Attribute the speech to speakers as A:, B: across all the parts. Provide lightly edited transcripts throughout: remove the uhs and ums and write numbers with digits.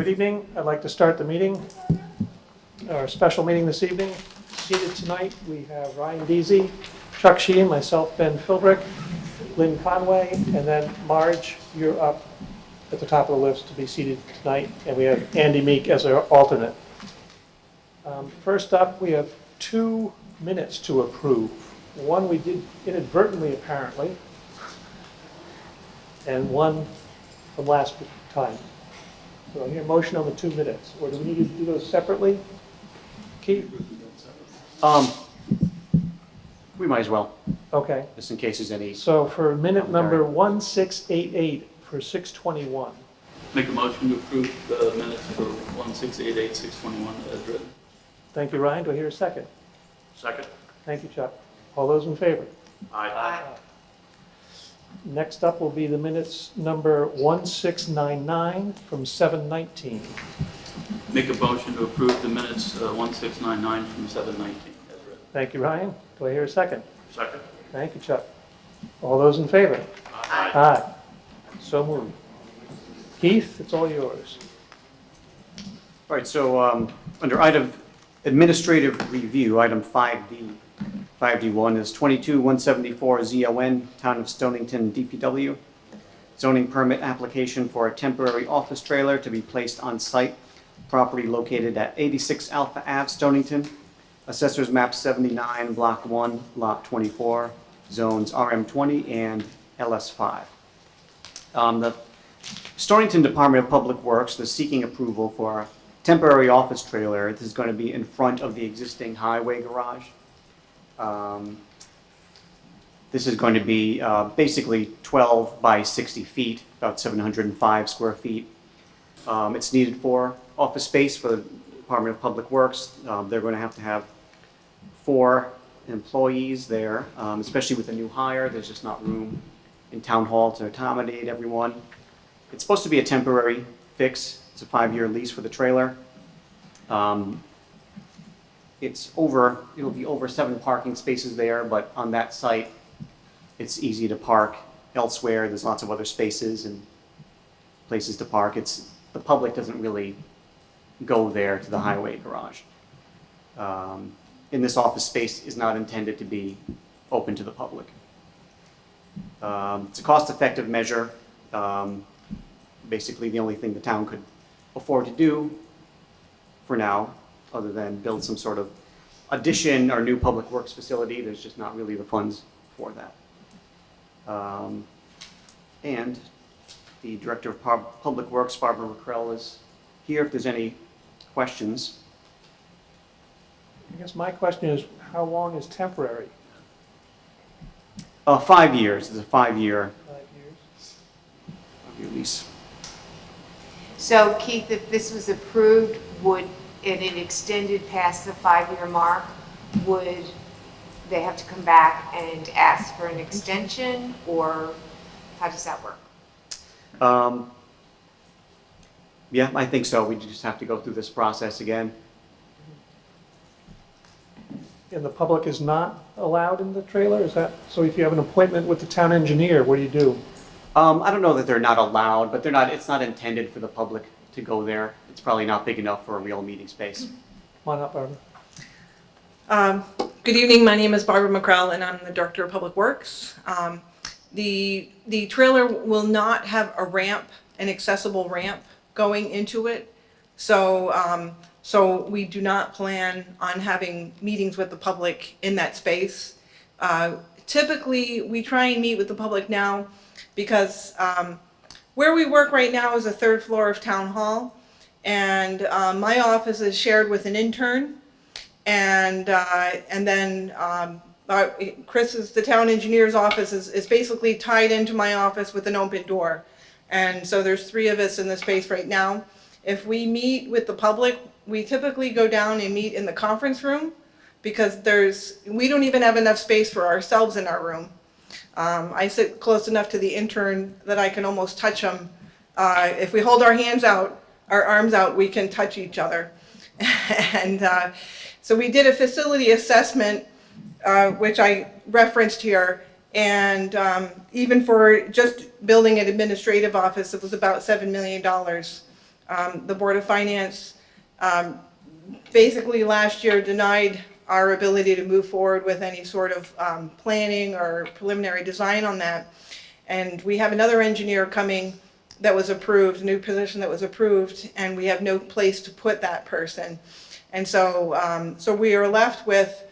A: Good evening. I'd like to start the meeting, our special meeting this evening. Seated tonight, we have Ryan Deasy, Chuck Sheehan, myself, Ben Philbrick, Lynn Conway, and then Marge, you're up at the top of the list to be seated tonight, and we have Andy Meek as our alternate. First up, we have 2 minutes to approve. One we did inadvertently, apparently, and one from last time. So I hear a motion on the 2 minutes, or do we need to do those separately? Keith?
B: We might as well,
A: Okay.
B: just in case there's any.
A: So for minute number 1688 for 621.
C: Make a motion to approve the minutes for 1688, 621 as written.
A: Thank you, Ryan. Do I hear a second?
C: Second.
A: Thank you, Chuck. All those in favor?
C: Aye.
A: Next up will be the minutes number 1699 from 719.
C: Make a motion to approve the minutes 1699 from 719 as written.
A: Thank you, Ryan. Do I hear a second?
C: Second.
A: Thank you, Chuck. All those in favor?
C: Aye.
A: Aye. So moved. Keith, it's all yours.
B: All right, so under item administrative review, item 5D, 5D1 is 22174 ZON, Town of Stonington, DPW. Zoning permit application for a temporary office trailer to be placed on site. Property located at 86 Alpha Ave, Stonington. Assessors map 79, block 1, lot 24, zones RM20 and LS5. The Stonington Department of Public Works is seeking approval for a temporary office trailer. This is going to be in front of the existing highway garage. This is going to be basically 12 by 60 feet, about 705 square feet. It's needed for office space for the Department of Public Works. They're going to have 4 employees there, especially with a new hire. There's just not room in Town Hall to accommodate everyone. It's supposed to be a temporary fix. It's a 5-year lease for the trailer. It'll be over 7 parking spaces there, but on that site, it's easy to park elsewhere. There's lots of other spaces and places to park. The public doesn't really go there to the highway garage. And this office space is not intended to be open to the public. It's a cost-effective measure. Basically, the only thing the town could afford to do for now, other than build some sort of addition or new public works facility. There's just not really the funds for that. And the Director of Public Works, Barbara McCrell, is here if there's any questions.
A: I guess my question is, how long is temporary?
B: 5 years. It's a 5-year
A: 5 years?
B: lease.
D: So Keith, if this was approved, and it extended past the 5-year mark, would they have to come back and ask for an extension, or how does that work?
B: Yeah, I think so. We just have to go through this process again.
A: And the public is not allowed in the trailer? Is that, so if you have an appointment with the town engineer, what do you do?
B: I don't know that they're not allowed, but it's not intended for the public to go there. It's probably not big enough for a real meeting space.
A: Come on up, Barbara.
E: Good evening, my name is Barbara McCrell and I'm the Director of Public Works. The trailer will not have a ramp, an accessible ramp going into it. So we do not plan on having meetings with the public in that space. Typically, we try and meet with the public now because where we work right now is the 3rd floor of Town Hall, and my office is shared with an intern, and then Chris's, the town engineer's office, is basically tied into my office with an open door, and so there's 3 of us in the space right now. If we meet with the public, we typically go down and meet in the conference room because we don't even have enough space for ourselves in our room. I sit close enough to the intern that I can almost touch him. If we hold our arms out, we can touch each other. And so we did a facility assessment, which I referenced here, and even for just building an administrative office, it was about $7 million. The Board of Finance basically last year denied our ability to move forward with any sort of planning or preliminary design on that. And we have another engineer coming that was approved, a new position that was approved, and we have no place to put that person. And so, so we are left with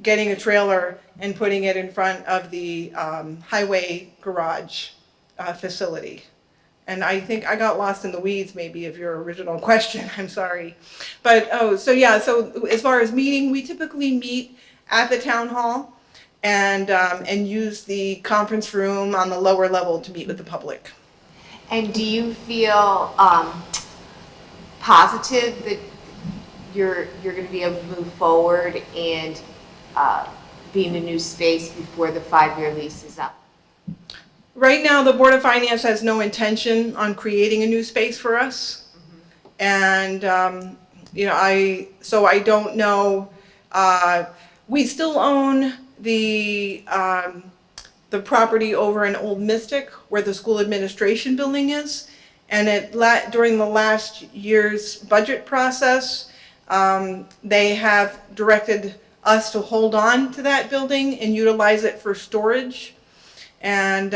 E: getting a trailer and putting it in front of the highway garage facility. And I think I got lost in the weeds maybe of your original question, I'm sorry. But, oh, so yeah, so as far as meeting, we typically meet at the town hall and use the conference room on the lower level to meet with the public.
D: And do you feel positive that you're going to be able to move forward and be in a new space before the 5-year lease is up?
E: Right now, the Board of Finance has no intention on creating a new space for us. And, you know, so I don't know, we still own the property over in Old Mystic where the school administration building is. And during the last year's budget process, they have directed us to hold on to that building and utilize it for storage. And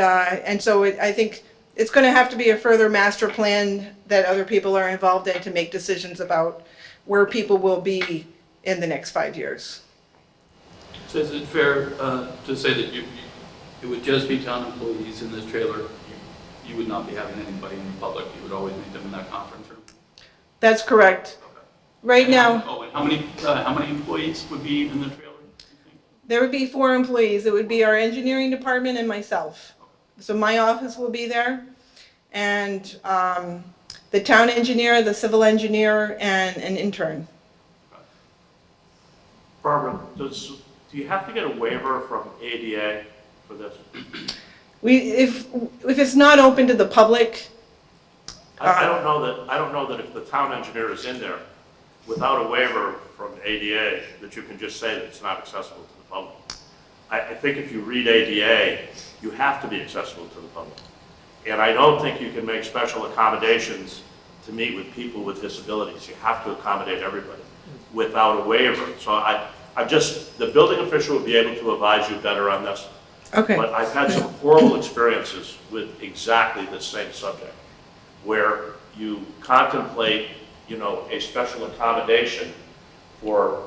E: so I think it's going to have to be a further master plan that other people are involved in to make decisions about where people will be in the next 5 years.
C: So is it fair to say that it would just be town employees in this trailer? You would not be having anybody in the public? You would always meet them in that conference room?
E: That's correct.
C: Okay.
E: Right
C: And
E: now,
C: how many employees would be in the trailer?
E: there would be 4 employees. It would be our engineering department and myself. So my office will be there, and the town engineer, the civil engineer, and an intern.
F: Barbara, do you have to get a waiver from ADA for this?
E: If it's not open to the public,
F: I don't know that if the town engineer is in there without a waiver from ADA, that you can just say that it's not accessible to the public. I think if you read ADA, you have to be accessible to the public. And I don't think you can make special accommodations to meet with people with disabilities. You have to accommodate everybody without a waiver. So the building official will be able to advise you better on this.
E: okay.
F: But I've had some horrible experiences with exactly the same subject, where you contemplate, you know, a special accommodation for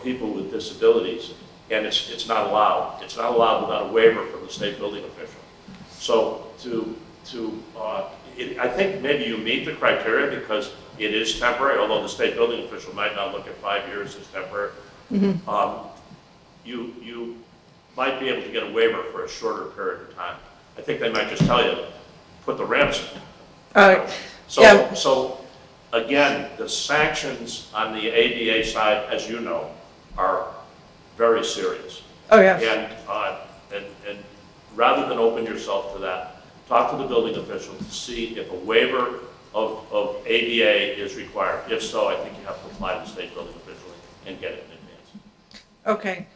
F: people with disabilities, and it's not allowed. It's not allowed without a waiver from the state building official. So I think maybe you meet the criteria because it is temporary, although the state building official might not look at 5 years as temporary.
E: Mm-hmm.
F: You might be able to get a waiver for a shorter period of time. I think they might just tell you, put the ramps in. So again, the sanctions on the ADA side, as you know, are very serious.
E: Oh, yeah.
F: And rather than open yourself to that, talk to the building official to see if a waiver of ADA is required. If so, I think you have to apply to the state building official and get it in advance.
E: Okay.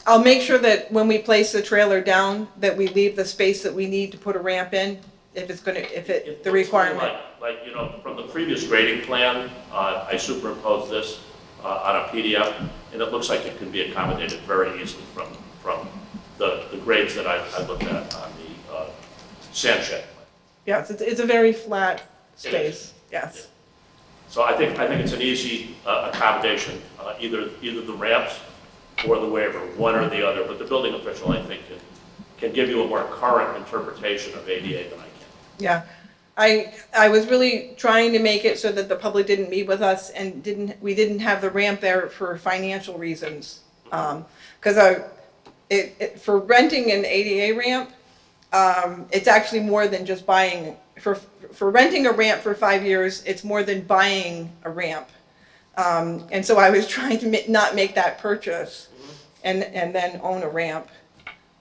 E: I'll make sure that when we place the trailer down, that we leave the space that we need to put a ramp in, if it's going to, the requirement.
F: Like, you know, from the previous grading plan, I superimposed this on a PDF, and it looks like it can be accommodated very easily from the grades that I looked at on the sand shed plan.
E: Yes, it's a very flat space, yes.
F: So I think it's an easy accommodation, either the ramps or the waiver, one or the other, but the building official, I think, can give you a more current interpretation of ADA than I can.
E: Yeah. I was really trying to make it so that the public didn't meet with us and we didn't have the ramp there for financial reasons. Because for renting an ADA ramp, it's actually more than just buying. For renting a ramp for 5 years, it's more than buying a ramp. And so I was trying to not make that purchase and then own a ramp.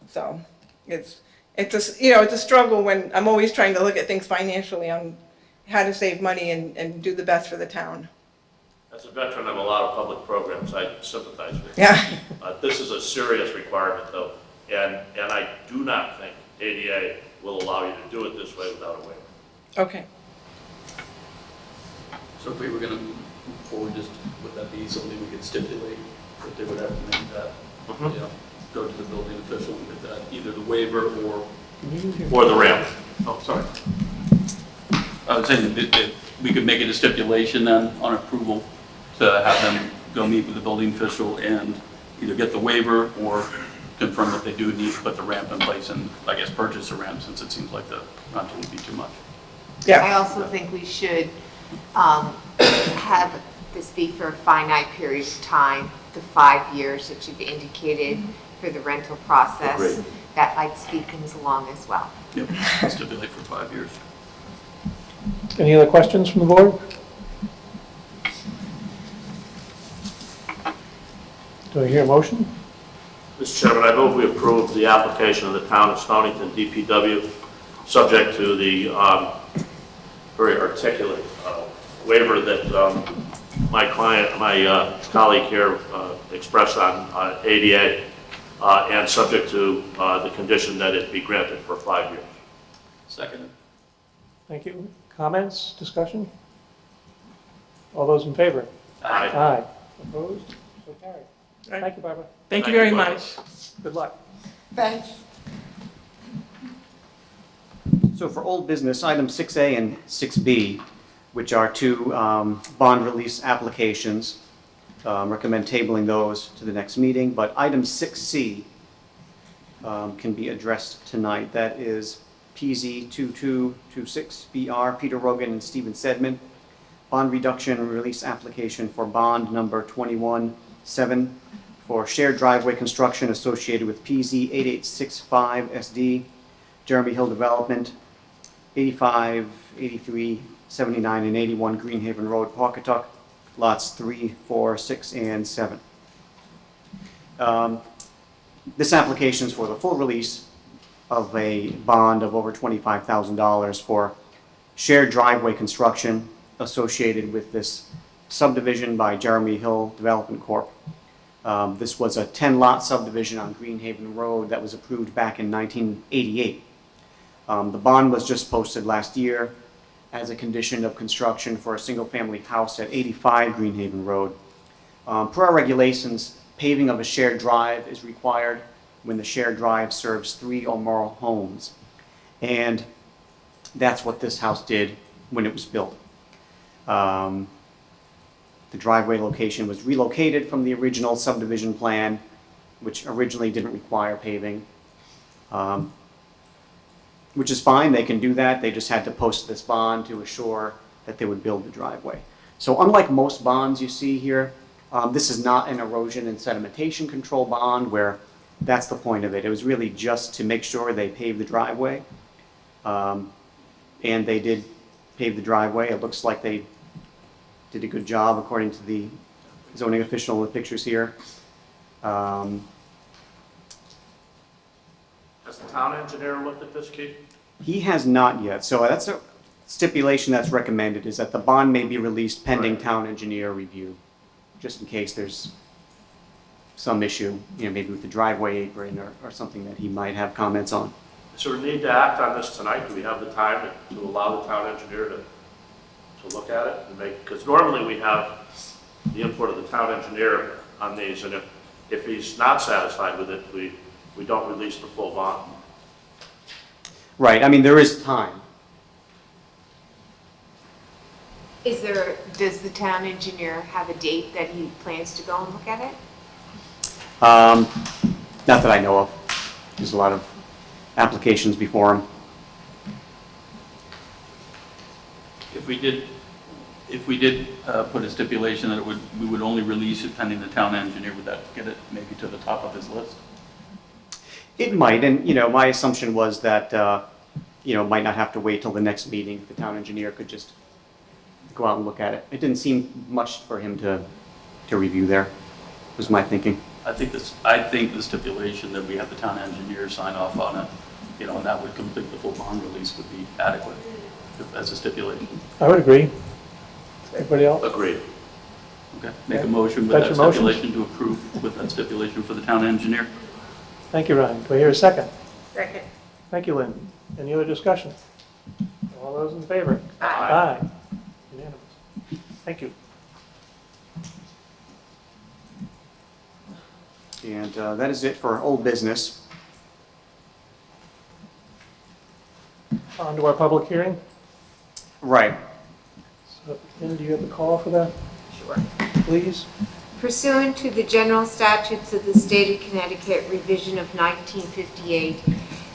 E: So it's a struggle when I'm always trying to look at things financially on how to save money and do the best for the town.
F: As a veteran of a lot of public programs, I sympathize with you.
E: Yeah.
F: This is a serious requirement, though, and I do not think ADA will allow you to do it this way without a waiver.
E: Okay.
C: So if we were gonna move forward, just, would that be something we could stipulate, that they would have to make that, you know, go to the building official and get that, either the waiver or,
F: Or the ramp.
C: oh, sorry. I was saying that we could make it a stipulation then on approval to have them go meet with the building official and either get the waiver or confirm that they do need to put the ramp in place and, I guess, purchase a ramp, since it seems like the rental would be too much.
E: Yeah.
D: I also think we should have this be for a finite period of time, the 5 years that you've indicated for the rental process.
F: Agreed.
D: That Lightspeed comes along as well.
C: Yep, stipulate for 5 years.
A: Any other questions from the board? Do I hear a motion?
F: Mr. Chairman, I move we approve the application of the town of Stonington DPW, subject to the very articulate waiver that my colleague here expressed on ADA, and subject to the condition that it be granted for 5 years.
C: Second.
A: Thank you. Comments, discussion? All those in favor?
F: Aye.
A: Aye. Opposed? So carried.
E: Right.
A: Thank you, Barbara.
E: Thank you
F: Thank
E: very
F: you, Barbara.
E: much.
A: Good luck.
E: Thanks.
B: So for old business, item 6A and 6B, which are two bond release applications, recommend tabling those to the next meeting, but item 6C can be addressed tonight. That is PZ 2226BR, Peter Rogan and Stephen Sedman, bond reduction and release application for bond number 21-7 for shared driveway construction associated with PZ 8865SD, Jeremy Hill Development, 85, 83, 79, and 81 Greenhaven Road, Pawcatuck, lots 3, 4, 6, and 7. This application is for the full release of a bond of over $25,000 for shared driveway construction associated with this subdivision by Jeremy Hill Development Corp. This was a 10-lot subdivision on Greenhaven Road that was approved back in 1988. The bond was just posted last year as a condition of construction for a single-family house at 85 Greenhaven Road. Per our regulations, paving of a shared drive is required when the shared drive serves 3 or more homes. And that's what this house did when it was built. The driveway location was relocated from the original subdivision plan, which originally didn't require paving, which is fine. They can do that. They just had to post this bond to assure that they would build the driveway. So unlike most bonds you see here, this is not an erosion and sedimentation control bond where that's the point of it. It was really just to make sure they paved the driveway. And they did pave the driveway. It looks like they did a good job according to the zoning official in the pictures here.
F: Has the town engineer looked at this, Keith?
B: He has not yet. So that's a stipulation that's recommended, is that the bond may be released pending
F: Right.
B: town engineer review, just in case there's some issue, maybe with the driveway apron or something that he might have comments on.
F: Is there a need to act on this tonight? Do we have the time to allow the town engineer to look at it and make, because normally we have the input of the town engineer on these, and if he's not satisfied with it, we don't release the full bond.
B: Right, I mean, there is time.
D: Does the town engineer have a date that he plans to go and look at it?
B: Not that I know of. There's a lot of applications before him.
C: If we did put a stipulation that we would only release it pending the town engineer, would that get it maybe to the top of his list?
B: It might, and my assumption was that might not have to wait till the next meeting. The town engineer could just go out and look at it. It didn't seem much for him to review there, was my thinking.
C: I think the stipulation that we have the town engineer sign off on it, and that would complete the full bond release would be adequate as a stipulation.
A: I would agree. Everybody else?
F: Agreed.
C: Okay, make a motion with
A: That's
C: that
A: your motion?
C: stipulation to approve with that stipulation for the town engineer.
A: Thank you, Ryan. Do I hear a second?
D: Second.
A: Thank you, Lynn. Any other discussion? All those in favor?
F: Aye.
A: Aye. Unanimous. Thank you.
B: And that is it for old business.
A: On to our public hearing.
B: Right.
A: So, Lynn, do you have the call for that,
D: Sure.
A: please?
D: Pursuant to the general statutes of the state of Connecticut, revision of 1958,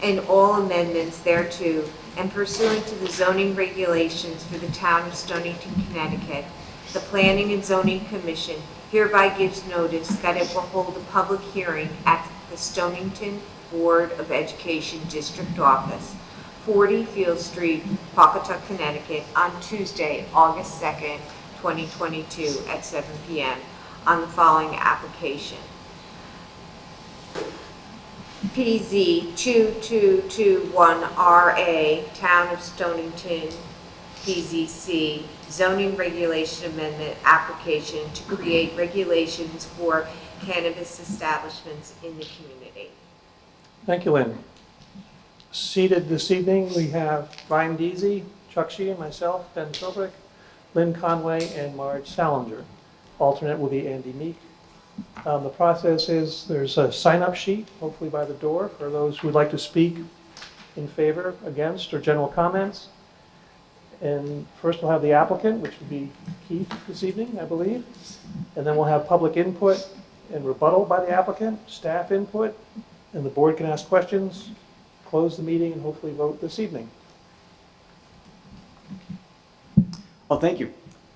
D: and all amendments thereto, and pursuant to the zoning regulations for the town of Stonington, Connecticut, the Planning and Zoning Commission hereby gives notice that it will hold a public hearing at the Stonington Board of Education District Office, 40 Field Street, Pawcatuck, Connecticut, on Tuesday, August 2nd, 2022, at 7 p.m. on the following application. PZ 2221RA, Town of Stonington, PZC, zoning regulation amendment application to create regulations for cannabis establishments in the community.
A: Thank you, Lynn. Seated this evening, we have Ryan Deasy, Chuck Sheehan, myself, Ben Philbrick, Lynn Conway, and Marge Salinger. Alternate will be Andy Meek. The process is there's a sign-up sheet, hopefully by the door, for those who would like to speak in favor, against, or general comments. And first we'll have the applicant, which would be Keith this evening, I believe. And then we'll have public input and rebuttal by the applicant, staff input, and the board can ask questions, close the meeting, and hopefully vote this evening.
B: Well, thank you.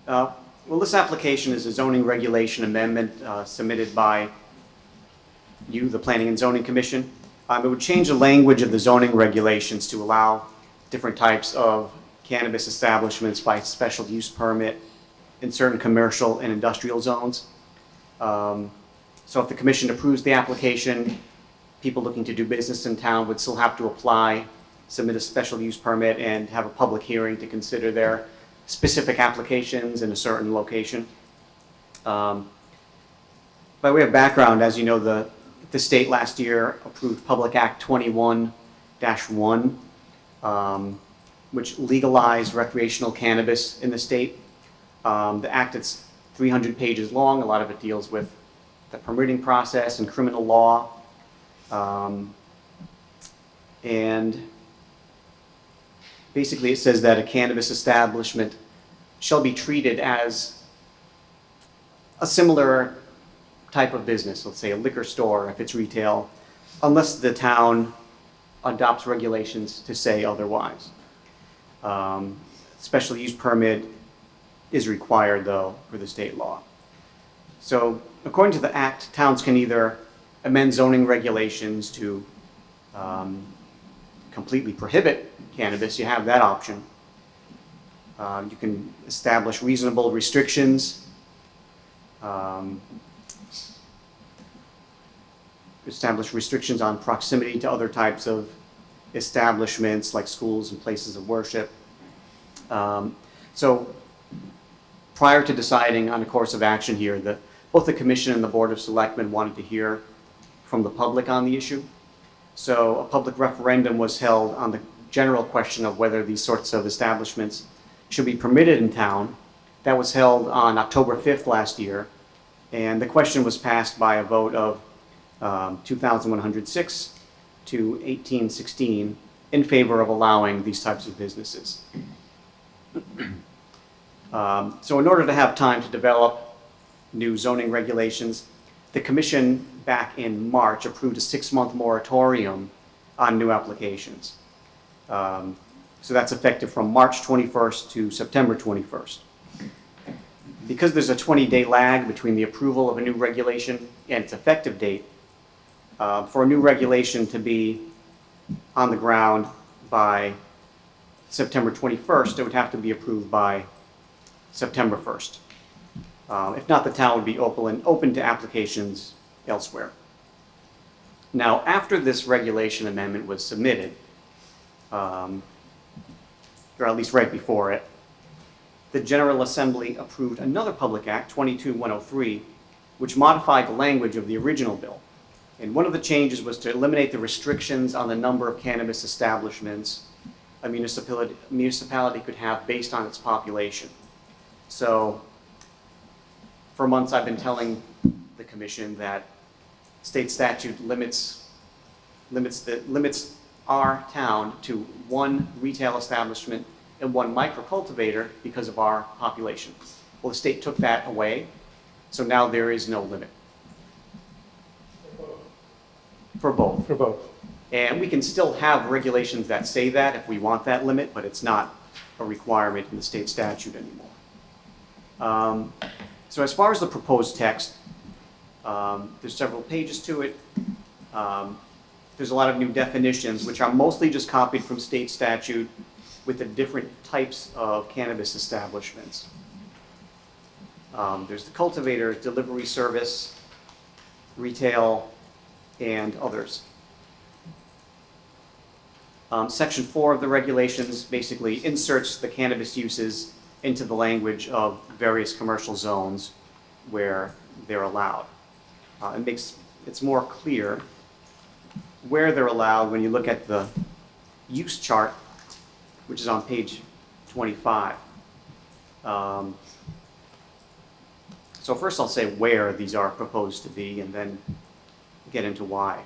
B: Well, this application is a zoning regulation amendment submitted by you, the Planning and Zoning Commission. It would change the language of the zoning regulations to allow different types of cannabis establishments by special use permit in certain commercial and industrial zones. So if the commission approves the application, people looking to do business in town would still have to apply, submit a special use permit, and have a public hearing to consider their specific applications in a certain location. By way of background, as you know, the state last year approved Public Act 21-1, which legalized recreational cannabis in the state. The act is 300 pages long. A lot of it deals with the permitting process and criminal law. And basically it says that a cannabis establishment shall be treated as a similar type of business, let's say a liquor store if it's retail, unless the town adopts regulations to say otherwise. Special use permit is required though for the state law. So according to the act, towns can either amend zoning regulations to completely prohibit cannabis. You have that option. You can establish reasonable restrictions. Establish restrictions on proximity to other types of establishments like schools and places of worship. So prior to deciding on a course of action here, both the Commission and the Board of Selectmen wanted to hear from the public on the issue. So a public referendum was held on the general question of whether these sorts of establishments should be permitted in town. That was held on October 5th last year, and the question was passed by a vote of 2,106 to 1816 in favor of allowing these types of businesses. So in order to have time to develop new zoning regulations, the Commission back in March approved a 6-month moratorium on new applications. So that's effective from March 21st to September 21st. Because there's a 20-day lag between the approval of a new regulation and its effective date, for a new regulation to be on the ground by September 21st, it would have to be approved by September 1st. If not, the town would be open to applications elsewhere. Now, after this regulation amendment was submitted, or at least right before it, the General Assembly approved another public act, 22-103, which modified the language of the original bill. And one of the changes was to eliminate the restrictions on the number of cannabis establishments a municipality could have based on its population. So For months, I've been telling the commission that state statute limits our town to one retail establishment and one micro-cultivator because of our population. Well, the state took that away, so now there is no limit. For both.
A: For both.
B: And we can still have regulations that say that if we want that limit, but it's not a requirement in the state statute anymore. So as far as the proposed text, there's several pages to it. There's a lot of new definitions, which are mostly just copied from state statute with the different types of cannabis establishments. There's the cultivator, delivery service, retail, and others. Section 4 of the regulations basically inserts the cannabis uses into the language of various commercial zones where they're allowed. It's more clear where they're allowed when you look at the use chart, which is on page 25. So first I'll say where these are proposed to be and then get into why.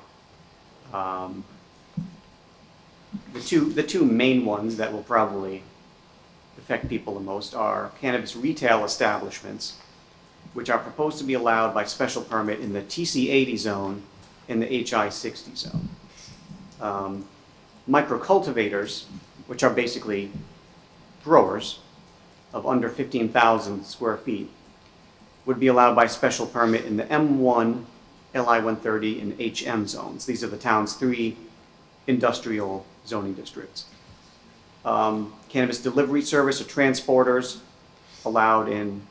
B: The two main ones that will probably affect people the most are cannabis retail establishments, which are proposed to be allowed by special permit in the TC 80 zone and the HI 60 zone. Micro-cultivators, which are basically growers of under 15,000 square feet, would be allowed by special permit in the M1, LI 130, and HM zones. These are the town's 3 industrial zoning districts. Cannabis delivery service or transporters allowed in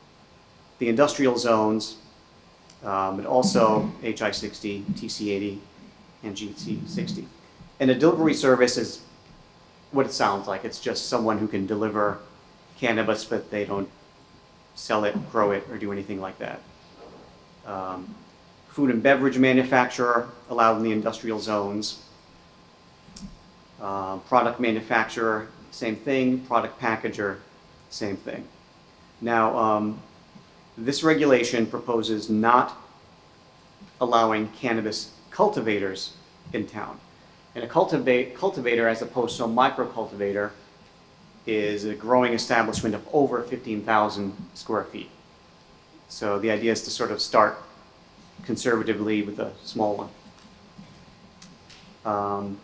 B: the industrial zones, but also HI 60, TC 80, and GT 60. And a delivery service is what it sounds like. It's just someone who can deliver cannabis, but they don't sell it, grow it, or do anything like that. Food and beverage manufacturer allowed in the industrial zones. Product manufacturer, same thing. Product packager, same thing. Now, this regulation proposes not allowing cannabis cultivators in town. And a cultivator, as opposed to a micro-cultivator, is a growing establishment of over 15,000 square feet. So the idea is to sort of start conservatively with a small one.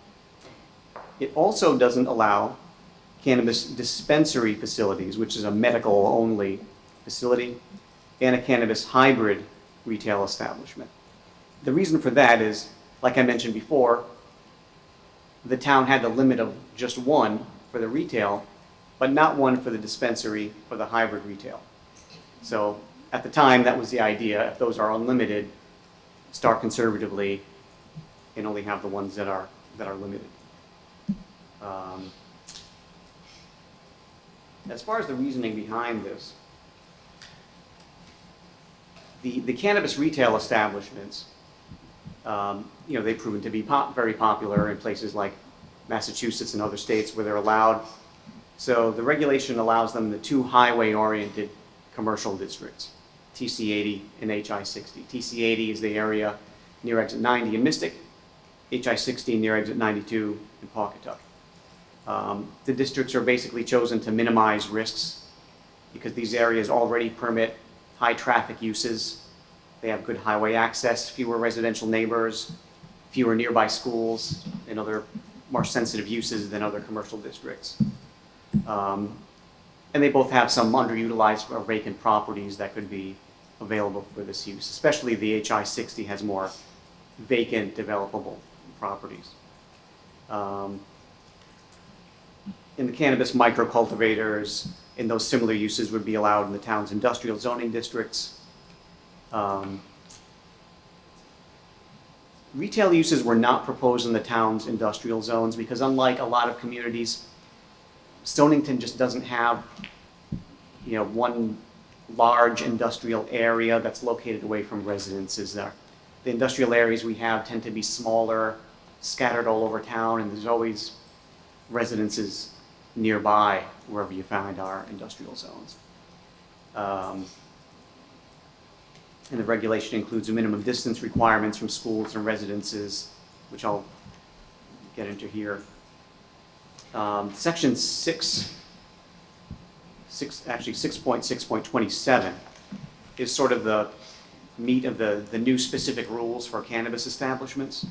B: It also doesn't allow cannabis dispensary facilities, which is a medical-only facility, and a cannabis hybrid retail establishment. The reason for that is, like I mentioned before, the town had the limit of just one for the retail, but not one for the dispensary or the hybrid retail. So at the time, that was the idea. If those are unlimited, start conservatively and only have the ones that are limited. As far as the reasoning behind this, the cannabis retail establishments, they've proven to be very popular in places like Massachusetts and other states where they're allowed. So the regulation allows them the 2 highway-oriented commercial districts, TC 80 and HI 60. TC 80 is the area near exit 90 in Mystic, HI 60 near exit 92 in Pawcatuck. The districts are basically chosen to minimize risks because these areas already permit high traffic uses. They have good highway access, fewer residential neighbors, fewer nearby schools, and other more sensitive uses than other commercial districts. And they both have some underutilized or vacant properties that could be available for this use, especially the HI 60 has more vacant developable properties. In the cannabis micro-cultivators, and those similar uses would be allowed in the town's industrial zoning districts. Retail uses were not proposed in the town's industrial zones because unlike a lot of communities, Stonington just doesn't have, one large industrial area that's located away from residences there. The industrial areas we have tend to be smaller, scattered all over town, and there's always residences nearby wherever you find our industrial zones. And the regulation includes minimum distance requirements from schools and residences, which I'll get into here. Section 6.6.27 is sort of the meat of the new specific rules for cannabis establishments.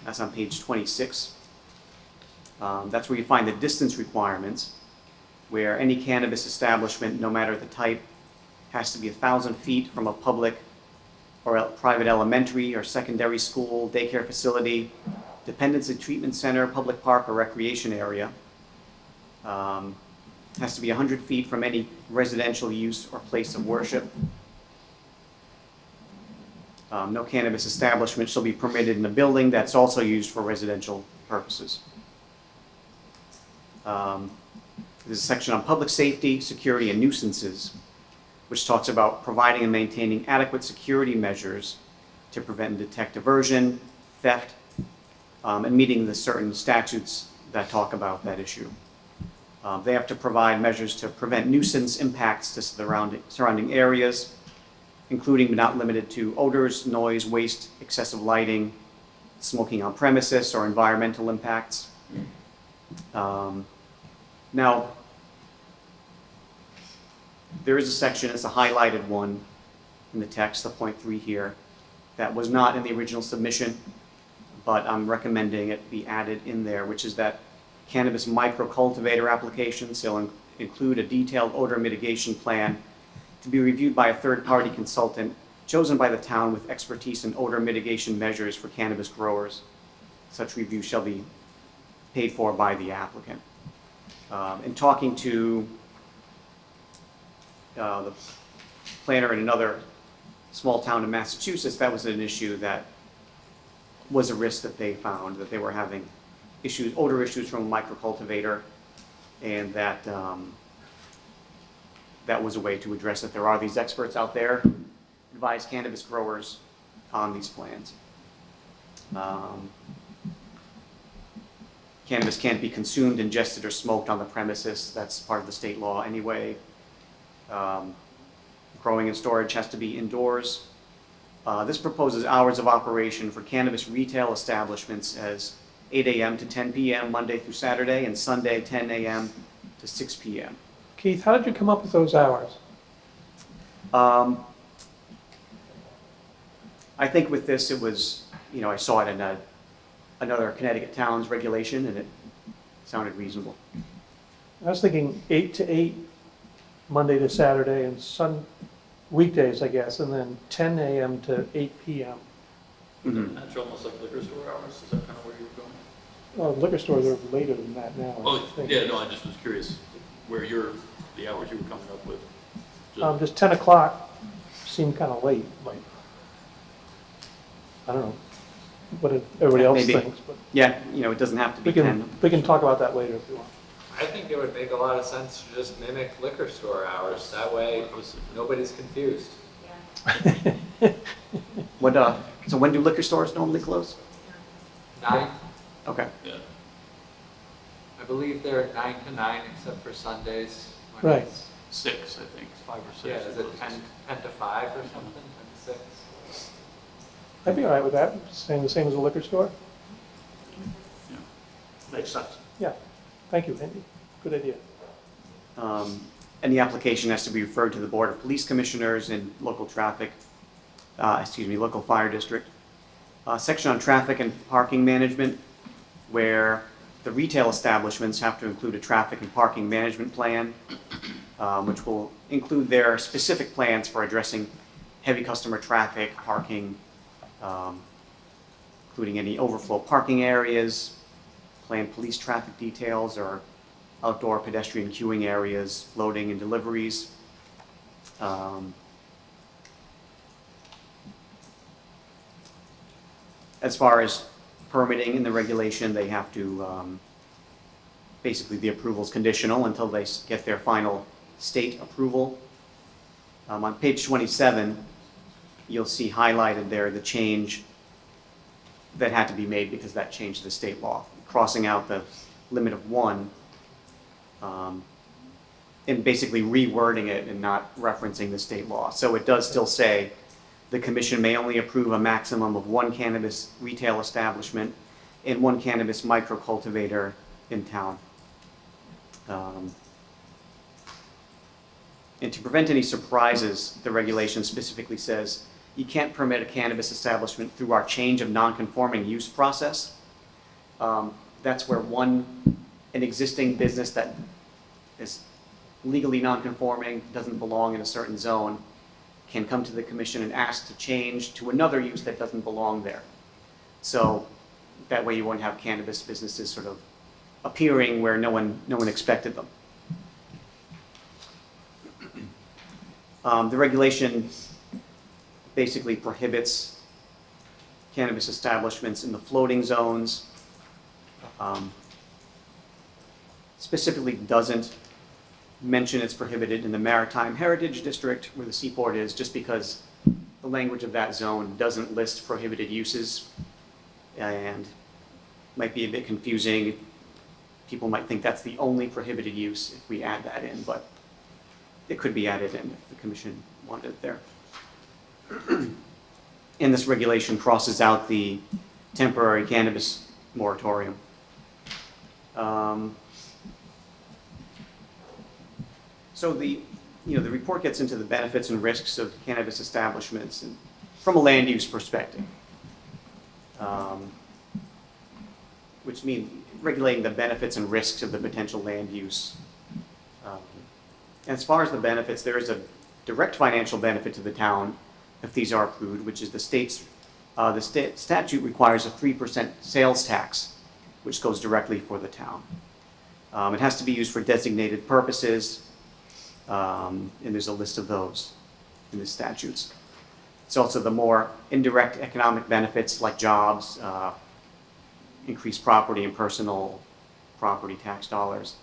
B: That's on page 26. That's where you find the distance requirements, where any cannabis establishment, no matter the type, has to be 1,000 feet from a public or a private elementary or secondary school, daycare facility, dependency treatment center, public park or recreation area. Has to be 100 feet from any residential use or place of worship. No cannabis establishment shall be permitted in a building that's also used for residential purposes. There's a section on public safety, security, and nuisances, which talks about providing and maintaining adequate security measures to prevent and detect diversion, theft, and meeting the certain statutes that talk about that issue. They have to provide measures to prevent nuisance impacts to surrounding areas, including but not limited to odors, noise, waste, excessive lighting, smoking on premises, or environmental impacts. Now, there is a section, it's a highlighted one in the text, the point 3 here, that was not in the original submission, but I'm recommending it be added in there, which is that cannabis microcultivator applications will include a detailed odor mitigation plan to be reviewed by a third-party consultant chosen by the town with expertise in odor mitigation measures for cannabis growers. Such review shall be paid for by the applicant. In talking to the planner in another small town in Massachusetts, that was an issue that was a risk that they found, that they were having issues, odor issues from a microcultivator, and that that was a way to address it. There are these experts out there who advise cannabis growers on these plans. Cannabis can't be consumed, ingested, or smoked on the premises. That's part of the state law anyway. Growing and storage has to be indoors. This proposes hours of operation for cannabis retail establishments as 8 a.m. to 10 p.m. Monday through Saturday, and Sunday 10 a.m. to 6 p.m.
A: Keith, how did you come up with those hours?
B: I think with this, it was, I saw it in another Connecticut town's regulation, and it sounded reasonable.
A: I was thinking 8 to 8, Monday to Saturday, and weekdays, I guess, and then 10 a.m. to 8 p.m.
B: Mm-hmm.
C: That's almost like liquor store hours, is that kind of where you were going?
A: Well, liquor stores are later than that now. I
C: Oh,
A: think.
C: yeah, no, I just was curious where the hours you were coming up with.
A: Just 10 o'clock seemed kind of late, like, I don't know what everybody else
B: Maybe.
A: thinks, but
B: Yeah, it doesn't have to be
A: we can,
B: 10.
A: we can talk about that later if you want.
G: I think it would make a lot of sense to just mimic liquor store hours. That way, nobody's confused.
B: So when do liquor stores normally close?
G: 9,
B: Okay.
C: Yeah,
G: I believe they're 9 to 9 except for Sundays. When
A: Right.
G: it's-
C: 6, I think, 5 or 6.
G: Yeah, is it 10 to 5 or something, 10 to 6?
A: I'd be all right with that, saying the same as a liquor store.
F: Makes sense.
A: Yeah, thank you, Andy. Good idea.
B: And the application has to be referred to the Board of Police Commissioners and local local fire district. Section on traffic and parking management, where the retail establishments have to include a traffic and parking management plan, which will include their specific plans for addressing heavy customer traffic, parking, including any overflow parking areas, planned police traffic details, or outdoor pedestrian queuing areas, loading and deliveries. As far as permitting in the regulation, they have to, basically the approval is conditional until they get their final state approval. On page 27, you'll see highlighted there the change that had to be made because that changed the state law, crossing out the limit of 1, and basically rewording it and not referencing the state law. So it does still say the commission may only approve a maximum of 1 cannabis retail establishment and 1 cannabis microcultivator in town. And to prevent any surprises, the regulation specifically says you can't permit a cannabis establishment through our change of non-conforming use process. That's where an existing business that is legally non-conforming, doesn't belong in a certain zone, can come to the commission and ask to change to another use that doesn't belong there. So that way you won't have cannabis businesses sort of appearing where no one expected them. The regulation basically prohibits cannabis establishments in the floating zones. Specifically doesn't mention it's prohibited in the Maritime Heritage District where the seaport is, just because the language of that zone doesn't list prohibited uses and might be a bit confusing. People might think that's the only prohibited use if we add that in, but it could be added in if the commission wanted it there. And this regulation crosses out the temporary cannabis moratorium. So the report gets into the benefits and risks of cannabis establishments and from a land use perspective, which means regulating the benefits and risks of the potential land use. And as far as the benefits, there is a direct financial benefit to the town if these are approved, which is the statute requires a 3% sales tax, which goes directly for the town. It has to be used for designated purposes, and there's a list of those in the statutes. It's also the more indirect economic benefits like jobs, increased property and personal property tax dollars,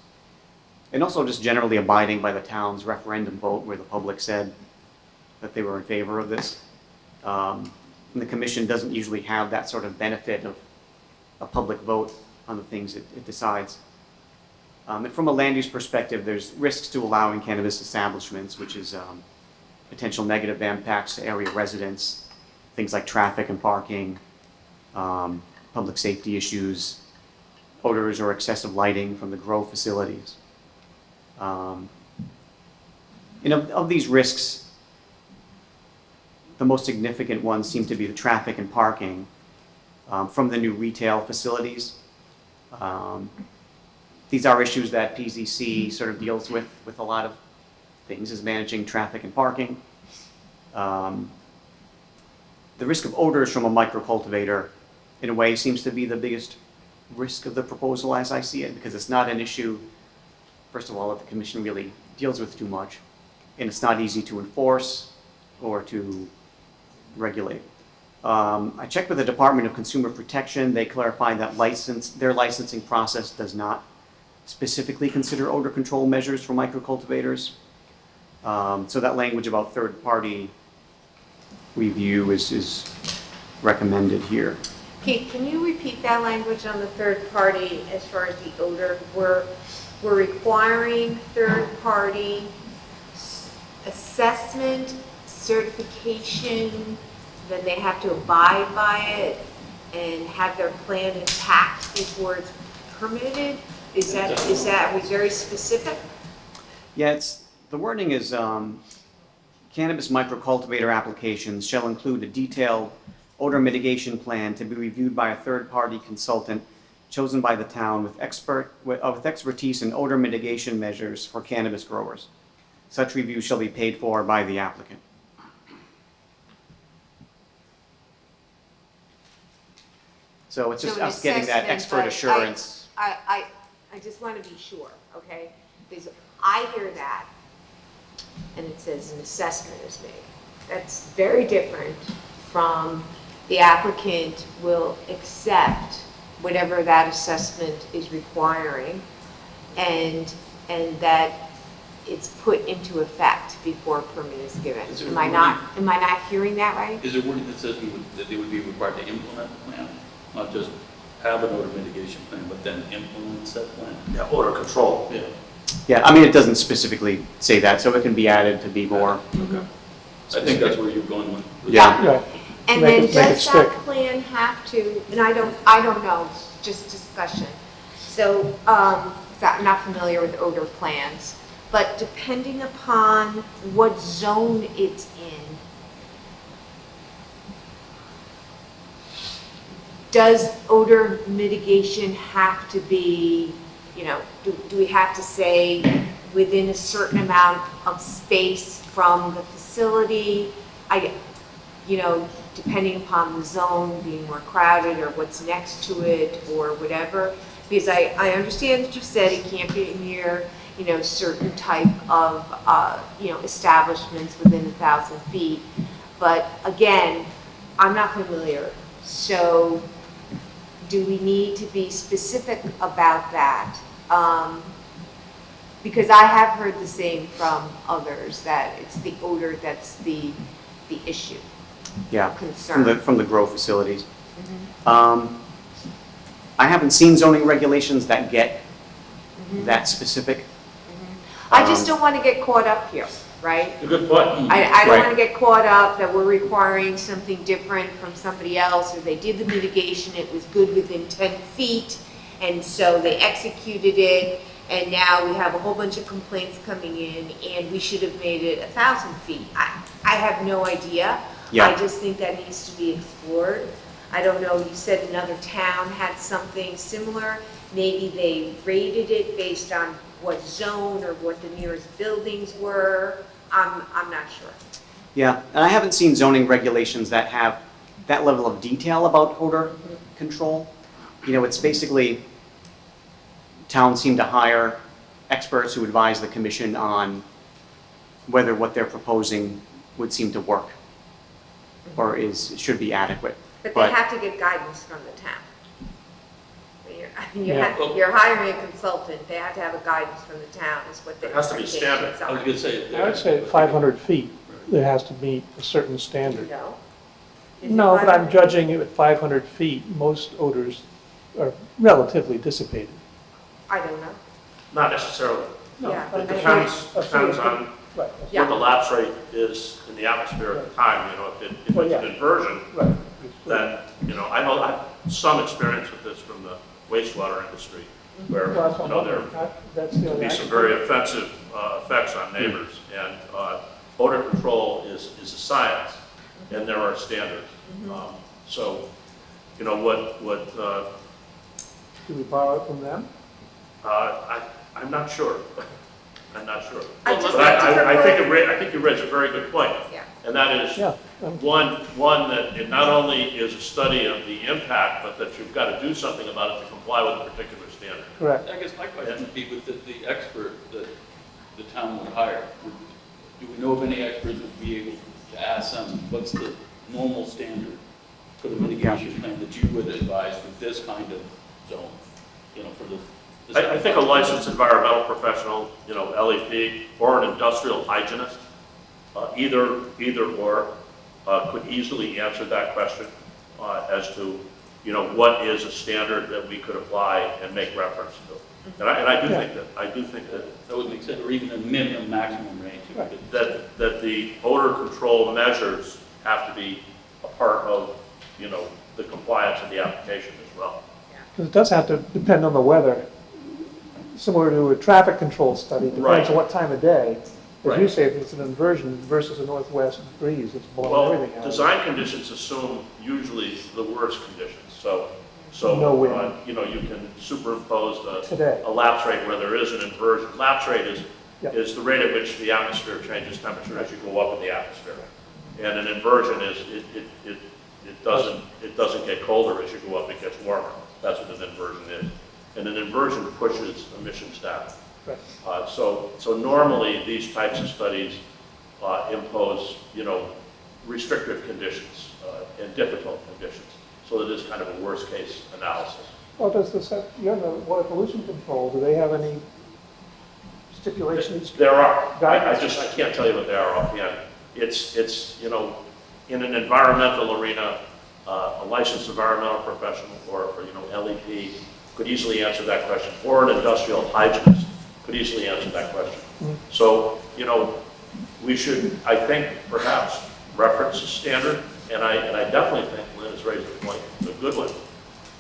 B: and also just generally abiding by the town's referendum vote where the public said that they were in favor of this. And the commission doesn't usually have that sort of benefit of a public vote on the things it decides. And from a land use perspective, there's risks to allowing cannabis establishments, which is potential negative impacts to area residents, things like traffic and parking, public safety issues, odors or excessive lighting from the grow facilities. And of these risks, the most significant ones seem to be the traffic and parking from the new retail facilities. These are issues that PZC sort of deals with a lot of things, is managing traffic and parking. The risk of odors from a microcultivator, in a way, seems to be the biggest risk of the proposal as I see it, because it's not an issue, first of all, that the commission really deals with too much, and it's not easy to enforce or to regulate. I checked with the Department of Consumer Protection. They clarified that their licensing process does not specifically consider odor control measures for microcultivators. So that language about third-party review is recommended here.
D: Keith, can you repeat that language on the third party as far as the odor? We're requiring third party assessment, certification, then they have to abide by it and have their plan intact before it's permitted? Is that was very specific?
B: Yeah, the wording is cannabis microcultivator applications shall include a detailed odor mitigation plan to be reviewed by a third-party consultant chosen by the town with expertise in odor mitigation measures for cannabis growers. Such review shall be paid for by the applicant. So it's just
D: So an
B: us getting that
D: assessment,
B: expert
D: but
B: assurance.
D: I just want to be sure, okay? Because I hear that, and it says an assessment is made. That's very different from the applicant will accept whatever that assessment is requiring, and that it's put into effect before a permit is given.
C: Is there
D: Am I not hearing that right?
C: Is there wording that says that they would be required to implement the plan? Not just have an odor mitigation plan, but then implement said plan?
F: Yeah, odor control.
C: Yeah.
B: Yeah, I mean, it doesn't specifically say that, so it can be added to be more.
C: Okay. I think that's where you're going with.
B: Yeah.
A: Right.
D: And
A: Make
D: then
A: it- make it
D: does that
A: stick.
D: plan have to, and I don't know, just discussion. So, I'm not familiar with odor plans, but depending upon what zone it's in, does odor mitigation have to be, do we have to say within a certain amount of space from the facility? Depending upon the zone being more crowded or what's next to it or whatever. Because I understand that you said it can't be near, certain type of, establishments within 1,000 feet. But again, I'm not familiar. So do we need to be specific about that? Because I have heard the same from others, that it's the odor that's the issue.
B: Yeah,
D: Concern.
B: from the grow facilities. I haven't seen zoning regulations that get that specific.
D: I just don't want to get caught up here, right?
F: A good point.
D: I don't
B: Right.
D: want to get caught up that we're requiring something different from somebody else, or they did the mitigation, it was good within 10 feet, and so they executed it, and now we have a whole bunch of complaints coming in, and we should have made it 1,000 feet. I have no idea.
B: Yeah.
D: I just think that needs to be explored. I don't know, you said another town had something similar. Maybe they rated it based on what zone or what the nearest buildings were. I'm not sure.
B: Yeah, and I haven't seen zoning regulations that have that level of detail about odor control. It's basically, towns seem to hire experts who advise the commission on whether what they're proposing would seem to work or should be adequate.
D: But they have to get guidance from the town.
A: Yeah.
D: You're hiring a consultant, they have to have a guidance from the town, is what the
F: There has to be a standard.
D: expectations
C: I was
D: are.
C: going to say.
A: I would say 500 feet, it has to meet a certain standard.
D: No? Is it
A: No, but I'm
D: 500?
A: judging it at 500 feet, most odors are relatively dissipated.
D: I don't know.
F: Not necessarily.
D: Yeah.
F: It depends on
A: Right.
D: Yeah.
F: what the lapse rate is in the atmosphere at the time. If
A: Well,
F: it's
A: yeah.
F: an inversion,
A: Right.
F: then, I know I have some experience with this from the wastewater industry, where,
A: Well, that's what I'm
F: there
A: wondering. That's the
F: can
A: only.
F: be some very offensive effects on neighbors. And odor control is a science, and there are standards. So, what
A: Do we borrow it from them?
F: I'm not sure. I'm not sure.
D: I just
F: But
D: like to
F: I think
D: propose-
F: I think you raised a very good point.
D: Yeah.
F: And that is,
A: Yeah.
F: one that it not only is a study of the impact, but that you've got to do something about it to comply with a particular standard.
A: Correct.
C: I guess my question would be with the expert that the town would hire. Do we know of any expert that would be able to ask them, what's the normal standard for the mitigation plan that you would advise for this kind of zone? For this.
F: I think a licensed environmental professional, LEP, or an industrial hygienist, either or, could easily answer that question as to, what is a standard that we could apply and make reference to. And I do think that
C: That would make sense, or even a minimum, maximum range.
A: Right.
F: that the odor control measures have to be a part of, the compliance of the application as well.
A: Because it does have to depend on the weather. Similar to a traffic control study, depends
F: Right.
A: on what time of day. As you
F: Right.
A: say, if it's an inversion versus a northwest breeze, it's blowing
F: Well,
A: everything out.
F: design conditions assume usually the worst conditions, so,
A: No wind.
F: you can superimpose
A: Today.
F: a lapse rate where there is an inversion. Lapse rate
A: Yeah.
F: is the rate at which the atmosphere changes temperature as you go up in the atmosphere. And an inversion is, it doesn't get colder as you go up, it gets warmer. That's what an inversion is. And an inversion pushes emissions down.
A: Right.
F: So normally, these types of studies impose, restrictive conditions and difficult conditions. So it is kind of a worst-case analysis.
A: Well, does the water pollution control, do they have any stipulations?
F: There are. I
A: Guidance?
F: can't tell you what they are offhand. It's in an environmental arena, a licensed environmental professional or LEP could easily answer that question, or an industrial hygienist could easily answer that question. So, we should, I think, perhaps reference a standard, and I definitely think Lynn has raised a point, a good one,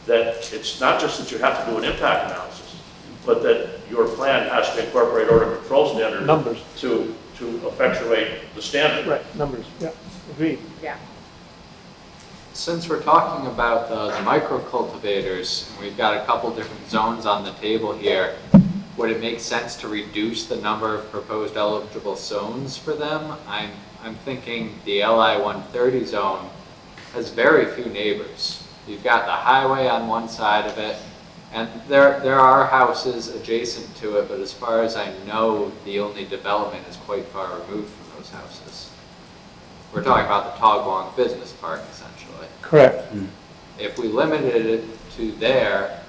F: that it's not just that you have to do an impact analysis, but that your plan has to incorporate odor control standards.
A: Numbers.
F: To effectuate the standard.
A: Right, numbers, yeah, agreed.
D: Yeah.
G: Since we're talking about the micro cultivators, and we've got a couple different zones on the table here, would it make sense to reduce the number of proposed eligible zones for them? I'm thinking the LI 130 zone has very few neighbors. You've got the highway on one side of it, and there are houses adjacent to it, but as far as I know, the only development is quite far removed from those houses. We're talking about the Togwong Business Park, essentially.
A: Correct.
G: If we limited it to there,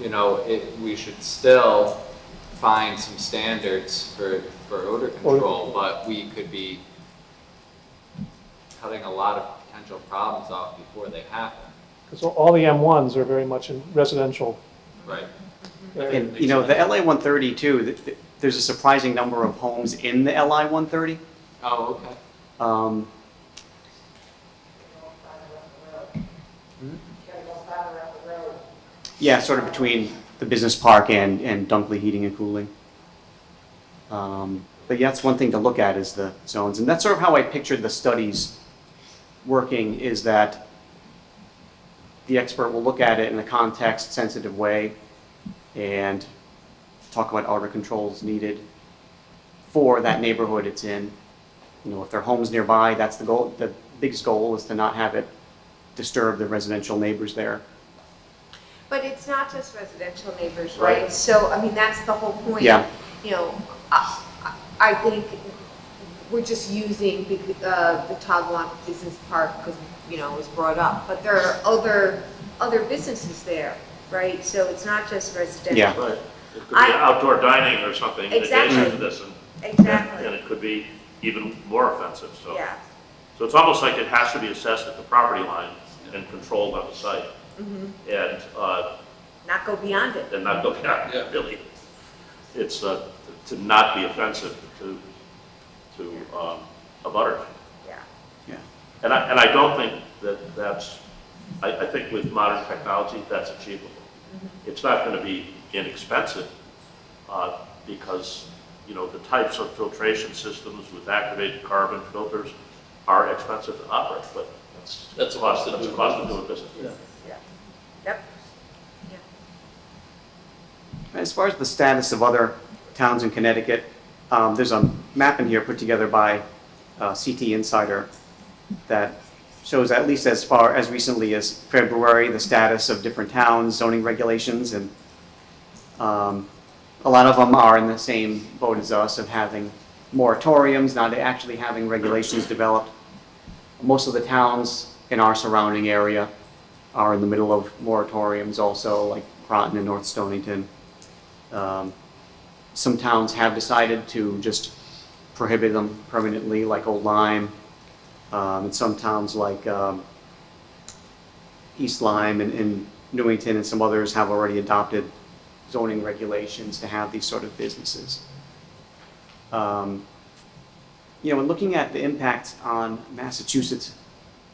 G: you know, we should still find some standards for odor control, but we could be cutting a lot of potential problems off before they happen.
A: Because all the M1s are very much in residential.
G: Right.
A: area.
B: And, you know, the LA 130 too, there's a surprising number of homes in the LI 130.
G: Oh, okay.
B: Yeah, sort of between the business park and Dunkley Heating and Cooling. But yeah, that's one thing to look at is the zones. And that's sort of how I pictured the studies working, is that the expert will look at it in a context-sensitive way and talk about odor controls needed for that neighborhood it's in. You know, if there are homes nearby, that's the goal. The biggest goal is to not have it disturb the residential neighbors there.
D: But it's not just residential neighbors, right? So, I mean, that's the whole point.
B: Yeah.
D: You know, I think we're just using the Togwong Business Park because, you know, it was brought up. But there are other businesses there, right? So it's not just residential.
B: Yeah.
F: Right. It could be outdoor dining or something
D: Exactly.
F: adjacent to this,
D: Exactly.
F: and it could be even more offensive, so.
D: Yeah.
F: So it's almost like it has to be assessed at the property line and controlled on the site. And,
D: Not go beyond it.
F: and not go beyond, really. It's, to not be offensive to abutters.
D: Yeah.
B: Yeah.
F: And I don't think that's, I think with modern technology, that's achievable. It's not going to be inexpensive, because, you know, the types of filtration systems with activated carbon filters are expensive to operate, but that's a cost of doing business.
D: Yeah. Yep. Yeah.
B: As far as the status of other towns in Connecticut, there's a map in here put together by CT Insider that shows, at least as far as recently as February, the status of different towns, zoning regulations, and a lot of them are in the same boat as us of having moratoriums, not actually having regulations developed. Most of the towns in our surrounding area are in the middle of moratoriums also, like Groton and North Stonington. Some towns have decided to just prohibit them permanently, like Old Lyme. And some towns like East Lyme and Newington and some others have already adopted zoning regulations to have these sort of businesses. You know, when looking at the impact on Massachusetts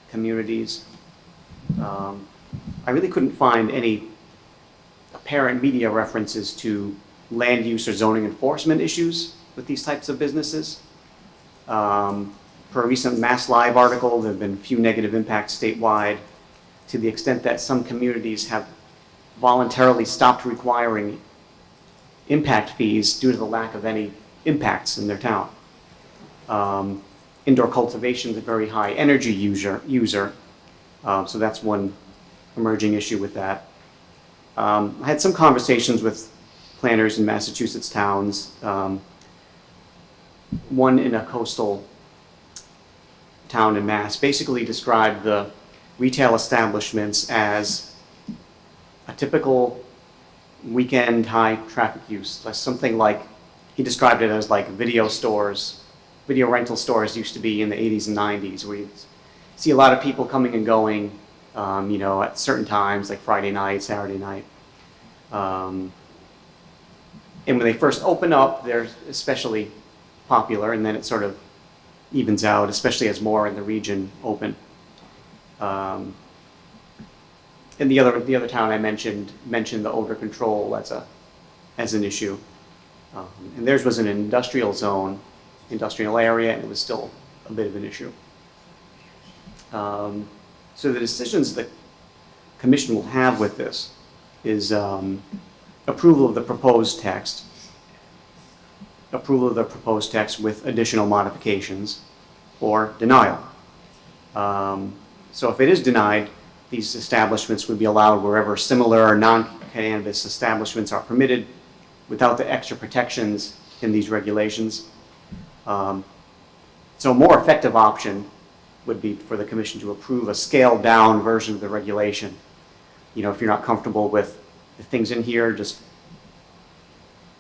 B: communities, I really couldn't find any apparent media references to land use or zoning enforcement issues with these types of businesses. Per a recent Mass Live article, there have been few negative impacts statewide, to the extent that some communities have voluntarily stopped requiring impact fees due to the lack of any impacts in their town. Indoor cultivation is a very high energy user, so that's one emerging issue with that. I had some conversations with planners in Massachusetts towns. One in a coastal town in Mass basically described the retail establishments as a typical weekend high traffic use. That's something like, he described it as like video stores, video rental stores used to be in the 80s and 90s, where you see a lot of people coming and going, you know, at certain times, like Friday night, Saturday night. And when they first open up, they're especially popular, and then it sort of evens out, especially as more in the region open. And the other town I mentioned the odor control as an issue. And theirs was an industrial zone, industrial area, and it was still a bit of an issue. So the decisions the commission will have with this is approval of the proposed text, with additional modifications, or denial. So if it is denied, these establishments would be allowed wherever similar or non-cannabis establishments are permitted without the extra protections in these regulations. So a more effective option would be for the commission to approve a scaled-down version of the regulation. You know, if you're not comfortable with the things in here, just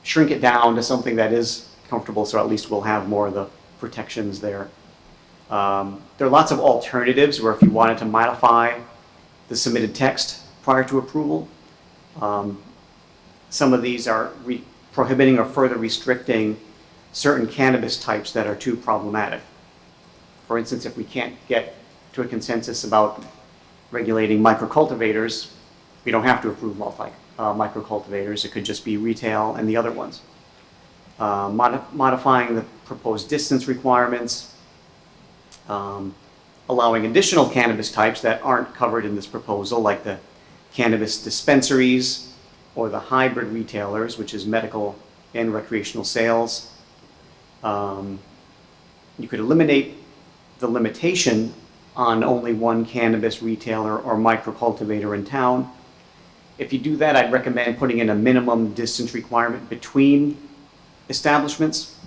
B: shrink it down to something that is comfortable, so at least we'll have more of the protections there. There are lots of alternatives where if you wanted to modify the submitted text prior to approval, some of these are prohibiting or further restricting certain cannabis types that are too problematic. For instance, if we can't get to a consensus about regulating microcultivators, we don't have to approve microcultivators. It could just be retail and the other ones. Modifying the proposed distance requirements, allowing additional cannabis types that aren't covered in this proposal, like the cannabis dispensaries or the hybrid retailers, which is medical and recreational sales. You could eliminate the limitation on only one cannabis retailer or microcultivator in town. If you do that, I'd recommend putting in a minimum distance requirement between establishments,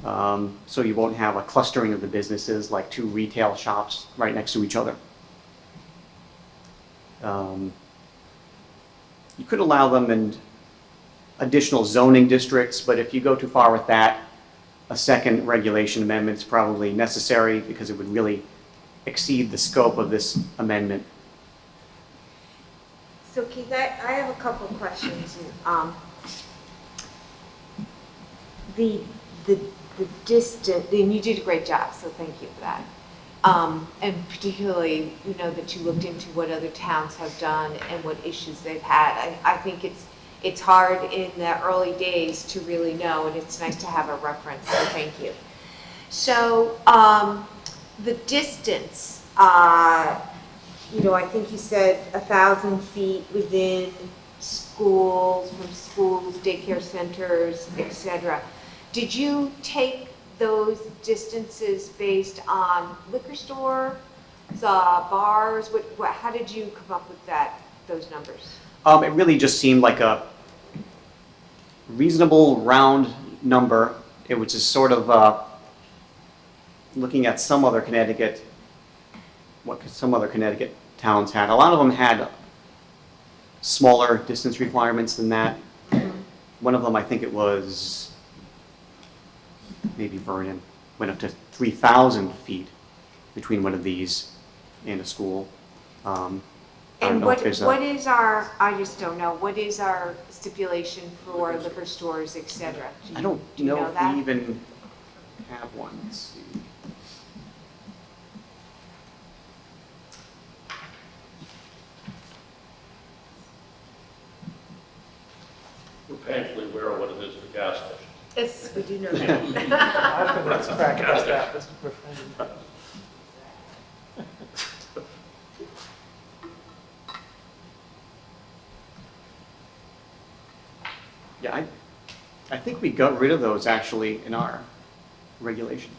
B: so you won't have a clustering of the businesses like two retail shops right next to each other. You could allow them in additional zoning districts, but if you go too far with that, a second regulation amendment is probably necessary because it would really exceed the scope of this amendment.
D: So Keith, I have a couple of questions. The distance, and you did a great job, so thank you for that. And particularly, you know, that you looked into what other towns have done and what issues they've had. I think it's hard in the early days to really know, and it's nice to have a reference, so thank you. So the distance, you know, I think you said 1,000 feet within schools, from schools, daycare centers, etc. Did you take those distances based on liquor stores, bars? How did you come up with those numbers?
B: It really just seemed like a reasonable round number. It was just sort of looking at some other Connecticut towns had. A lot of them had smaller distance requirements than that. One of them, I think it was maybe Vernon, went up to 3,000 feet between one of these and a school.
D: And what is our, I just don't know, what is our stipulation for liquor stores, et cetera?
B: I don't know if
D: that?
B: we even have one. Let's see.
F: We're painfully aware of what it is for gas stations.
D: Yes, we do know that.
A: I've been losing track about that. This is profound.
B: Yeah, I think we got rid of those actually in our regulation.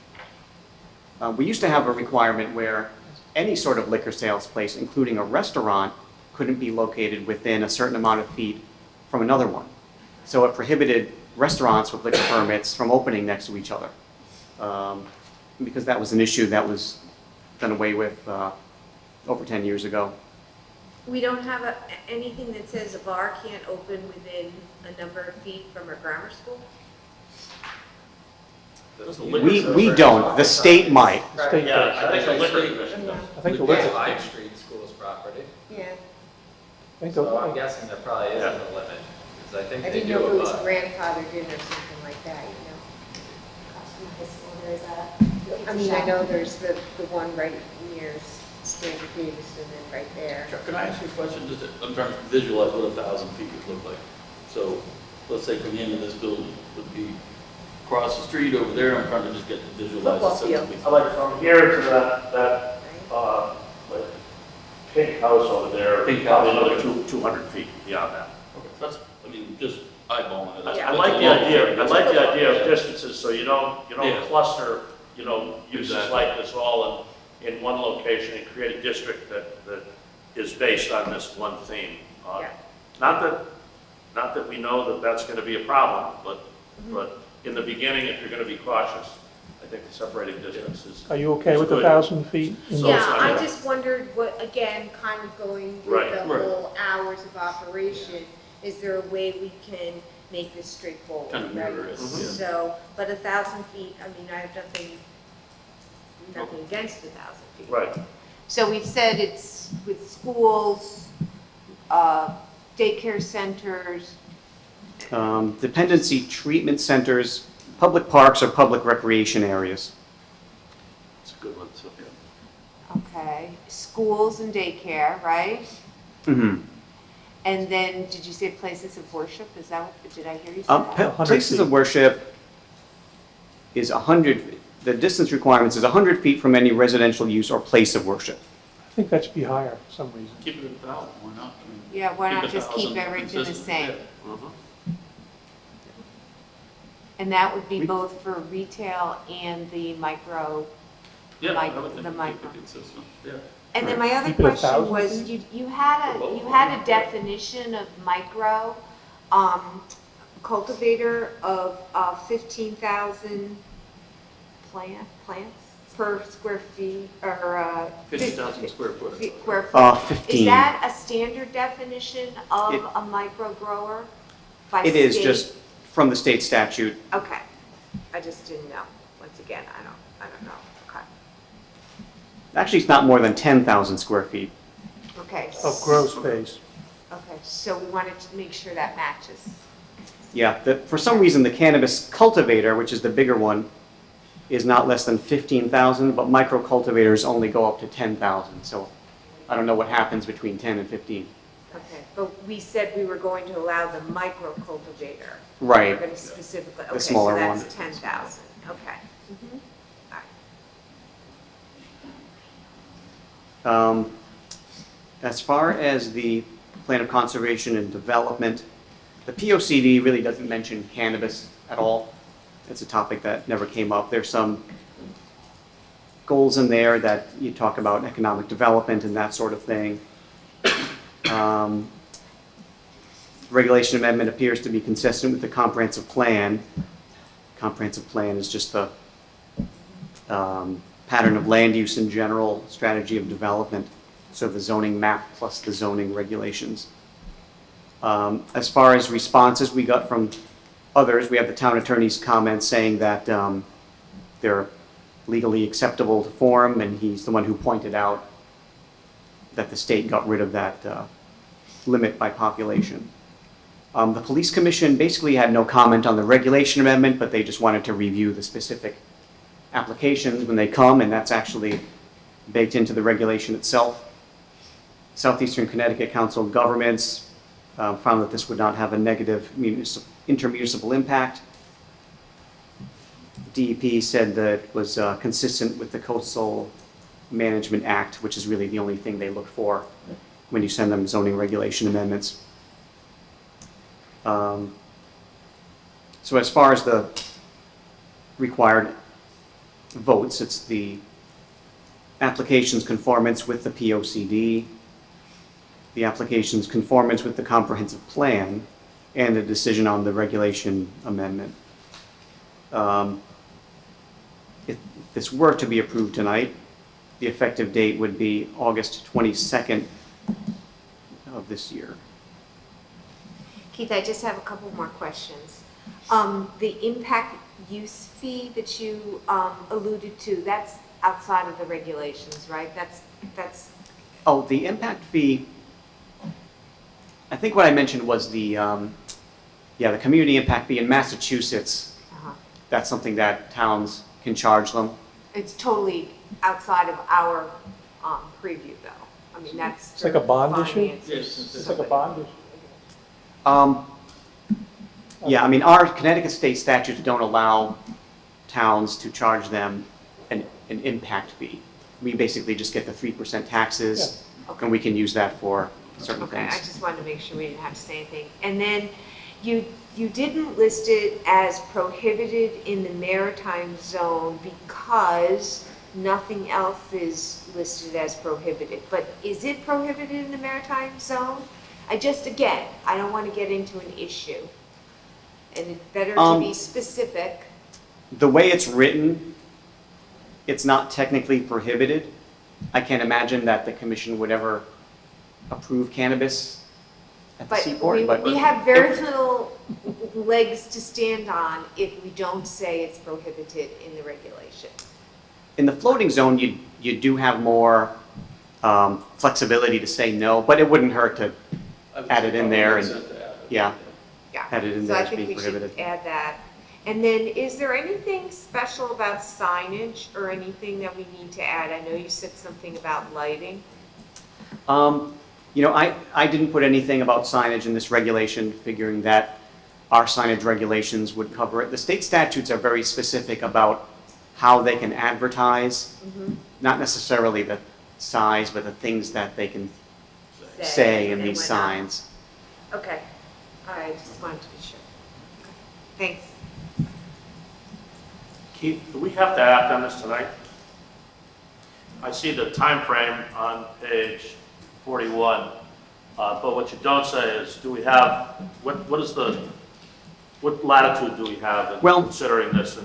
B: We used to have a requirement where any sort of liquor sales place, including a restaurant, couldn't be located within a certain amount of feet from another one. So it prohibited restaurants with liquor permits from opening next to each other, because that was an issue that was done away with over 10 years ago.
D: We don't have anything that says a bar can't open within a number of feet from a grammar school?
B: We don't. The state might.
A: The state
F: Yeah,
A: does.
F: I think the liquor commission does.
A: I think the
G: We
A: liquor,
G: can't
A: I
G: buy street schools property,
D: Yeah.
A: think
G: so I'm
A: the,
G: guessing there probably isn't a limit, because I think
D: I
G: they
D: didn't know
G: do
D: if it was
G: abut.
D: grandfathered in or something like that, you know?
H: in the high school, there is a.
D: I mean, I know there's the one right near Stanford Davis and then right there.
C: Chuck, can I ask you a question? I'm trying to visualize what 1,000 feet would look like. So let's say coming into this building would be across the street over there. I'm trying to just get to visualize.
D: Football
C: it.
D: field.
F: I like from here to like pink house over there,
C: Pink house.
F: probably another 200 feet beyond that.
C: Okay, that's, I mean, just eyeballing it.
F: I
C: That's
F: like
C: a
F: the
C: long
F: idea,
C: figure.
F: I like the idea of distances, so you don't
C: Yeah.
F: cluster, uses
C: Exactly.
F: like this all in one location and create a district that is based on this one theme.
D: Yeah.
F: Not that we know that that's gonna be a problem, but in the beginning, if you're gonna be cautious, I think the separating distance is.
A: Are you okay
F: is
A: with
F: good.
A: 1,000 feet?
F: So
D: Yeah,
F: it's not
D: I
F: gonna-
D: just wondered what, again, kind of going with
F: Right.
D: the
C: Right.
D: whole hours of operation, is there a way we can make this straightforward,
C: Kind of mirror
D: right?
C: it,
F: Mhm.
C: yeah.
D: So, but 1,000 feet, I mean, I have nothing against 1,000 feet.
F: Right,
D: So we've said it's with schools, daycare centers,
B: Dependency treatment centers, public parks, or public recreation areas.
C: It's a good one, so, yeah.
D: okay, schools and daycare, right?
B: Mhm.
D: And then, did you say places of worship? Is that what, did I hear you say that?
A: 100
B: Places of
A: feet.
B: worship is 100, the distance requirements is 100 feet from any residential use or place of worship.
A: I think that should be higher for some reason.
C: Keep it at 1,000, why not? I mean,
D: Yeah, why not
C: keep
D: just keep
C: 1,000
D: everything the
C: consistent,
D: same?
C: yeah.
F: mhm.
D: And that would be both for retail and the micro.
C: Yeah, I
D: Micro-
C: would think
D: the
C: we keep
D: micro.
C: it consistent, yeah.
D: And then my other
A: Keep it 1,000
D: question was, you had a definition of micro, cultivator of 15,000 plants per square feet, or
C: 50,000 square foot.
D: square foot.
B: 15.
D: Is that a standard definition of
B: It-
D: a micro grower by
B: It is
D: state?
B: just from the state statute.
D: Okay, I just didn't know. Once again, I don't know. Okay.
B: Actually, it's not more than 10,000 square feet.
D: Okay.
A: Of grow space.
D: Okay, so we wanted to make sure that matches.
B: Yeah, for some reason, the cannabis cultivator, which is the bigger one, is not less than 15,000, but micro cultivators only go up to 10,000. So I don't know what happens between 10 and 15.
D: Okay, but we said we were going to allow the micro cultivator.
B: Right.
D: We're going to specifically,
B: The
D: okay,
B: smaller
D: so
B: one.
D: that's 10,000, okay. Mhm. All right.
B: As far as the plan of conservation and development, the POCD really doesn't mention cannabis at all. It's a topic that never came up. There's some goals in there that you talk about economic development and that sort of thing. Regulation amendment appears to be consistent with the comprehensive plan. Comprehensive plan is just the pattern of land use in general, strategy of development, so the zoning map plus the zoning regulations. As far as responses we got from others, we have the town attorney's comments saying that they're legally acceptable to form, and he's the one who pointed out that the state got rid of that limit by population. The police commission basically had no comment on the regulation amendment, but they just wanted to review the specific applications when they come, and that's actually baked into the regulation itself. Southeastern Connecticut Council of Governments found that this would not have a negative intermunicipal impact. DEP said that it was consistent with the Coastal Management Act, which is really the only thing they look for when you send them zoning regulation amendments. So as far as the required votes, it's the application's conformance with the POCD, the application's conformance with the comprehensive plan, and the decision on the regulation amendment. If this were to be approved tonight, the effective date would be August 22nd of this year.
D: Keith, I just have a couple more questions. The impact use fee that you alluded to, that's outside of the regulations, right? That's
B: Oh, the impact fee, I think what I mentioned was the community impact fee in Massachusetts. that's something that towns can charge them.
D: It's totally outside of our preview, though. I mean, that's.
A: It's like a bond issue?
D: finance.
C: Yes,
A: It's like a bond issue.
B: Yeah, I mean, our Connecticut state statutes don't allow towns to charge them an impact fee. We basically just get the 3% taxes, and we can use that for certain
D: Okay, I
B: things.
D: just wanted to make sure we didn't have to say anything. And then you didn't list it as prohibited in the maritime zone because nothing else is listed as prohibited. But is it prohibited in the maritime zone? Again, I don't want to get into an issue. And it's better to be specific.
B: The way it's written, it's not technically prohibited. I can't imagine that the commission would ever approve cannabis at the
D: But
B: seaport, but
D: we have very little legs to stand on if we don't say it's prohibited in the regulation.
B: in the floating zone, you do have more flexibility to say no, but it wouldn't hurt to add it in there and, yeah,
D: Yeah.
B: add it in
D: So
B: there
D: I
B: as
D: think
B: being
D: we should
B: prohibited.
D: add that. And then, is there anything special about signage or anything that we need to add? I know you said something about lighting.
B: You know, I didn't put anything about signage in this regulation, figuring that our signage regulations would cover it. The state statutes are very specific about how they can advertise, not necessarily the size, but the things that they can say in
D: and
B: these
D: whatnot.
B: signs.
D: Okay, I just wanted to be sure. Thanks.
F: Keith, do we have to act on this tonight? I see the time frame on page 41, but what you don't say is, do we have, what latitude do we have in
B: Well-
F: considering this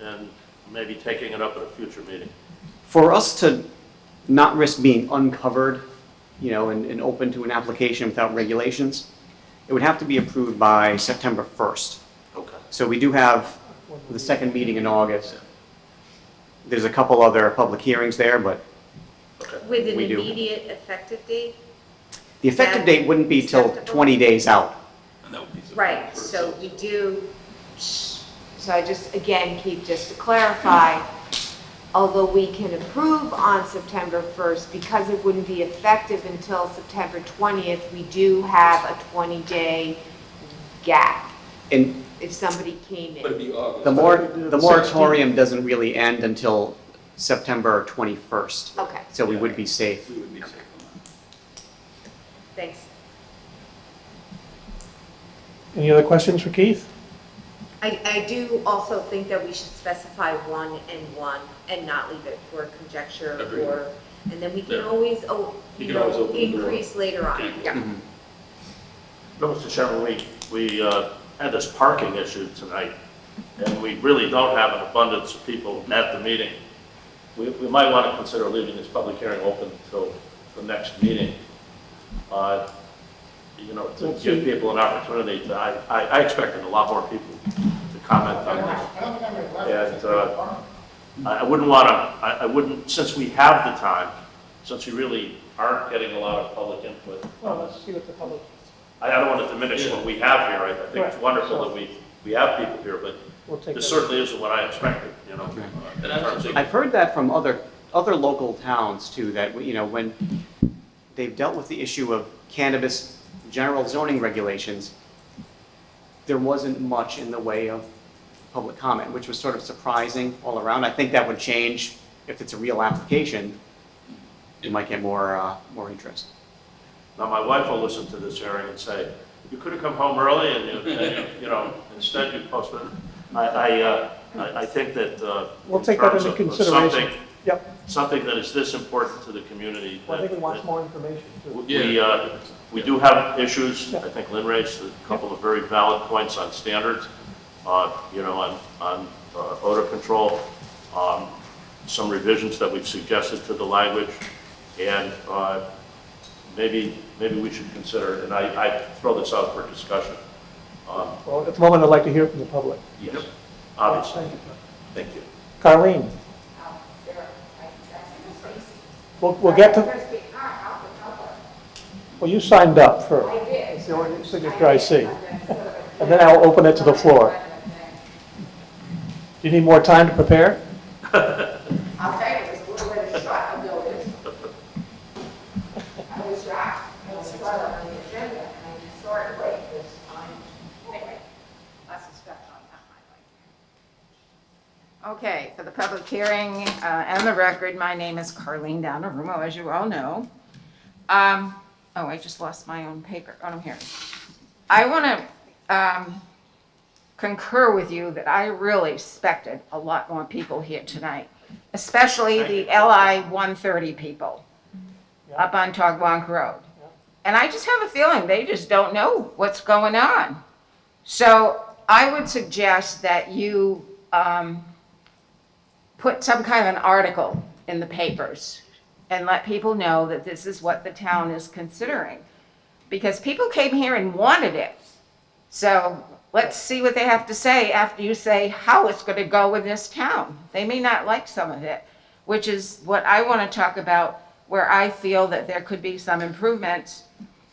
F: and maybe taking it up at a future meeting?
B: For us to not risk being uncovered, you know, and open to an application without regulations, it would have to be approved by September 1st.
F: Okay.
B: So we do have the second meeting in August. There's a couple other public hearings there, but
D: With an
B: We do.
D: immediate effective date?
B: the effective date wouldn't be till
D: Acceptable?
B: 20 days out.
C: And that would be September
D: Right,
C: 1st.
D: so we do, so I just, again, Keith, just to clarify, although we can approve on September 1st, because it wouldn't be effective until September 20th, we do have a 20-day gap
B: And
D: if somebody came
C: But it'd
D: in.
C: be August.
B: the moratorium doesn't really end until September 21st.
D: Okay,
B: So we would be safe.
C: We would be safe on that.
D: thanks.
A: Any other questions for Keith?
D: I do also think that we should specify 1 and 1 and not leave it for conjecture
C: Agreed.
D: or, and then we can
C: Yeah.
D: always,
C: You can always open the door.
D: increase later on.
C: Okay.
D: Yeah.
B: Mhm.
F: No, Mr. Chairman, we had this parking issue tonight, and we really don't have an abundance of people at the meeting. We might want to consider leaving this public hearing open until the next meeting. You know, to give people an opportunity to, I expected a lot more people to comment on this. And I wouldn't want to, I wouldn't, since we have the time, since we really aren't getting a lot of public input
A: Well,
F: on
A: let's
F: this,
A: see what the public,
F: I don't want to diminish what we have here. I think it's
A: Right.
F: wonderful that we have people here, but
A: we'll take
F: this
A: that.
F: certainly isn't what I expected, you know.
C: And I also think-
B: I've heard that from other local towns too, that, you know, when they've dealt with the issue of cannabis general zoning regulations, there wasn't much in the way of public comment, which was sort of surprising all around. I think that would change if it's a real application. You might get more interest.
F: Now, my wife will listen to this hearing and say, you could have come home early and you know, instead you posted it. I think that.
A: We'll
F: in
A: take that
F: terms
A: into
F: of
A: consideration. Yep,
F: Something that is this important to the community.
A: well, I think he
F: that-
A: wants more information too.
F: We do have issues.
A: Yeah.
F: I think Lynn raised a couple of very valid points on standards, you know, on odor control, some revisions that we've suggested to the language, and maybe we should consider, and I throw this out for discussion.
A: Well, at the moment, I'd like to hear from the public.
F: Yes, obviously.
A: Thank you.
F: Thank you.
A: Carleen? We'll get to, well, you signed up for, it's the only signature I see. And then I'll open it to the floor. Do you need more time to prepare?
D: I'll tell you, it was a little bit of shock, I know it is. I was shocked. I was shocked on the agenda, and I started late this time. Anyway, that's a step on that, my life. Okay, for the public hearing and the record, my name is Carlene Donnarummo, as you all know. Oh, I just lost my own paper. Oh, no, here. I want to concur with you that I really expected a lot more people here tonight, especially the LI 130 people up on Togwonk Road. And I just have a feeling they just don't know what's going on. So I would suggest that you put some kind of an article in the papers and let people know that this is what the town is considering. Because people came here and wanted it. So let's see what they have to say after you say how it's going to go in this town. They may not like some of it, which is what I want to talk about, where I feel that there could be some improvements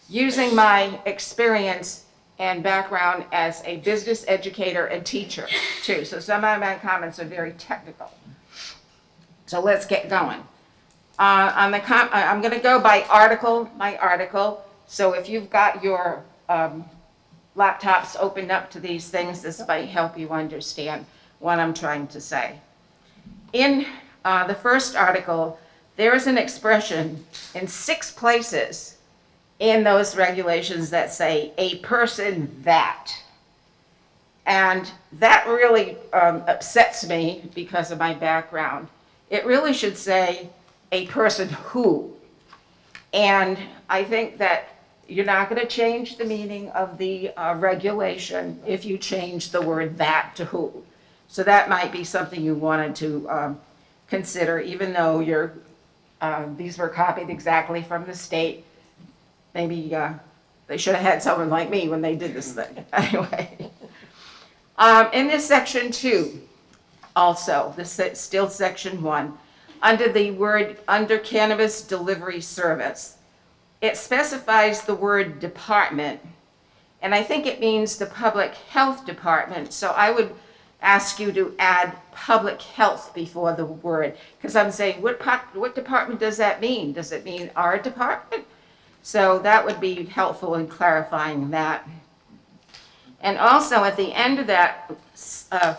D: using my experience and background as a business educator and teacher too. So some of my comments are very technical. So let's get going. I'm going to go by my article. So if you've got your laptops opened up to these things, this might help you understand what I'm trying to say. In the first article, there is an expression in 6 places in those regulations that say a person that. And that really upsets me because of my background. It really should say a person who. And I think that you're not going to change the meaning of the regulation if you change the word that to who. So that might be something you wanted to consider, even though these were copied exactly from the state. Maybe they should have had someone like me when they did this thing. Anyway, in this section 2, also, this is still section 1, under cannabis delivery service, it specifies the word department, and I think it means the public health department. So I would ask you to add public health before the word, because I'm saying, what department does that mean? Does it mean our department? So that would be helpful in clarifying that. And also at the end of that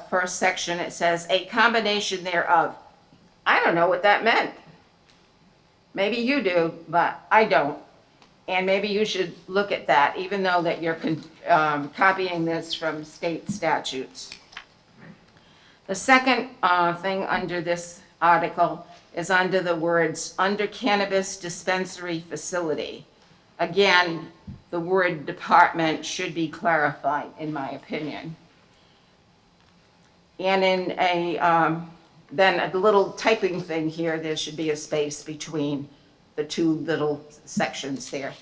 D: first section, it says a combination thereof. I don't know what that meant. Maybe you do, but I don't. And maybe you should look at that, even though that you're copying this from state statutes. The second thing under this article is under the words, under cannabis dispensary facility. Again, the word department should be clarified, in my opinion. And in then a little typing thing here, there should be a space between the 2 little sections there.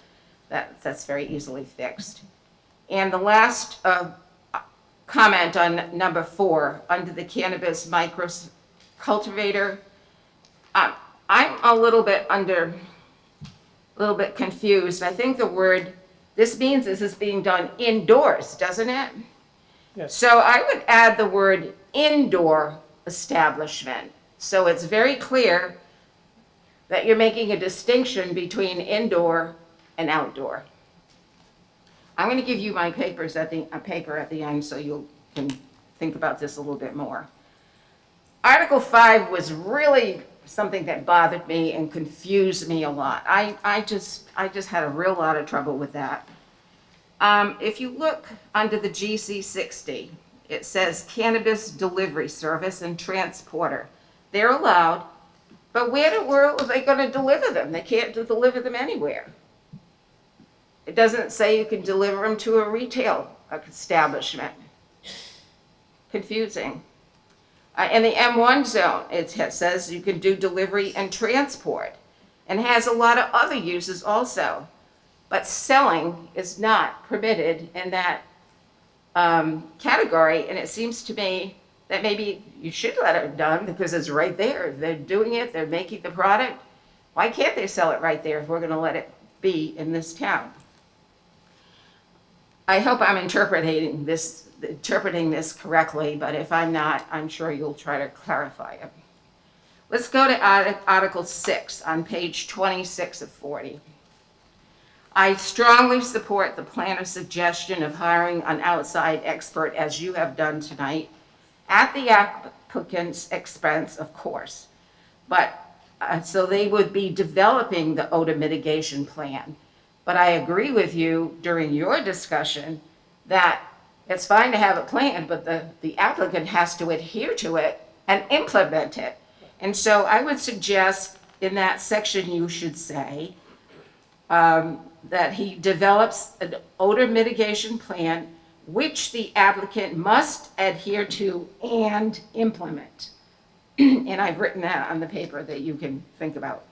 D: That's very easily fixed. And the last comment on number 4, under the cannabis micro cultivator, I'm a little bit confused. I think the word, this means this is being done indoors, doesn't it?
A: Yes.
D: So I would add the word indoor establishment. So it's very clear that you're making a distinction between indoor and outdoor. I'm going to give you my paper at the end so you can think about this a little bit more. Article 5 was really something that bothered me and confused me a lot. I just had a real lot of trouble with that. If you look under the GC 60, it says cannabis delivery service and transporter. They're allowed, but where in the world are they going to deliver them? They can't deliver them anywhere. It doesn't say you can deliver them to a retail establishment. Confusing. In the M1 zone, it says you can do delivery and transport, and has a lot of other uses also. But selling is not permitted in that category, and it seems to me that maybe you should let it done because it's right there. They're doing it, they're making the product. Why can't they sell it right there if we're going to let it be in this town?
H: I hope I'm interpreting this correctly, but if I'm not, I'm sure you'll try to clarify it. Let's go to Article 6 on page 26 of 40. I strongly support the planner's suggestion of hiring an outside expert, as you have done tonight, at the applicant's expense, of course. But, so they would be developing the odor mitigation plan. But I agree with you during your discussion that it's fine to have a plan, but the applicant has to adhere to it and implement it. And so I would suggest in that section you should say that he develops an odor mitigation plan which the applicant must adhere to and implement. And I've written that on the paper that you can think about.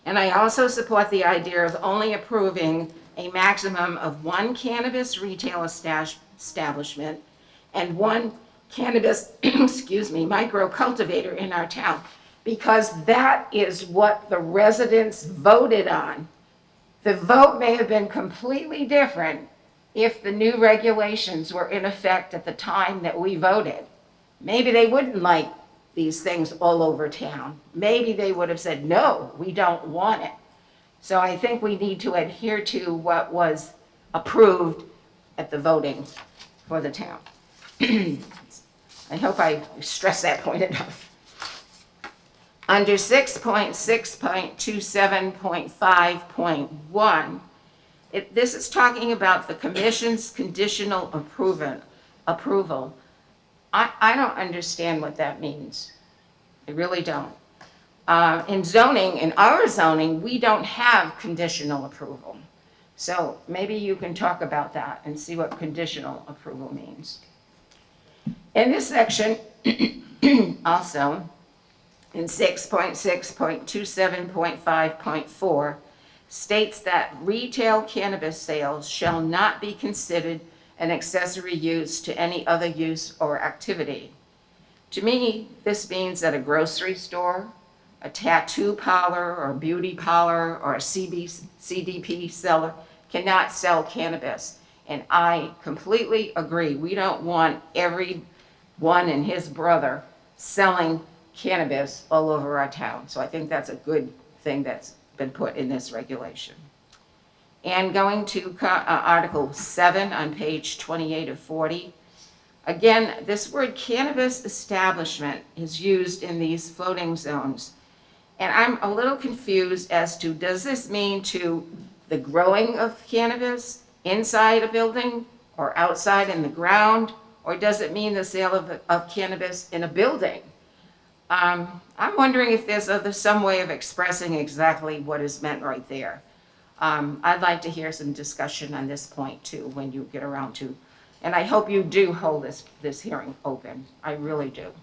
H: And I also support the idea of only approving a maximum of one cannabis retail establishment and one cannabis, micro cultivator in our town, because that is what the residents voted on. The vote may have been completely different if the new regulations were in effect at the time that we voted. Maybe they wouldn't like these things all over town. Maybe they would have said, no, we don't want it. So I think we need to adhere to what was approved at the voting for the town. I hope I stressed that point enough. Under 6.6.27.5.1, this is talking about the commission's conditional approval. I don't understand what that means. I really don't. In zoning, in our zoning, we don't have conditional approval. So maybe you can talk about that and see what conditional approval means. In this section, also, in 6.6.27.5.4, states that retail cannabis sales shall not be considered an accessory use to any other use or activity. To me, this means that a grocery store, a tattoo parlor or beauty parlor or a CDP seller cannot sell cannabis. And I completely agree. We don't want everyone and his brother selling cannabis all over our town. So I think that's a good thing that's been put in this regulation. And going to Article 7 on page 28 of 40, again, this word cannabis establishment is used in these floating zones. And I'm a little confused as to, does this mean to the growing of cannabis inside a building or outside in the ground? Or does it mean the sale of cannabis in a building? I'm wondering if there's some way of expressing exactly what is meant right there. I'd like to hear some discussion on this point too when you get around to, and I hope you do hold this hearing open. I really do.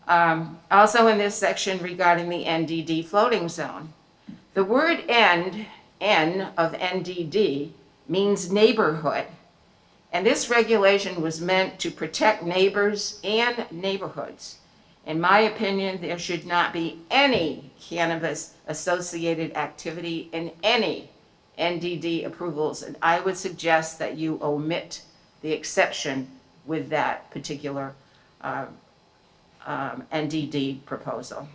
H: Also in this section regarding the NDD floating zone, the word N of NDD means neighborhood. And this regulation was meant to protect neighbors and neighborhoods. In my opinion, there should not be any cannabis-associated activity in any NDD approvals, and I would suggest that you omit the exception with that particular NDD proposal.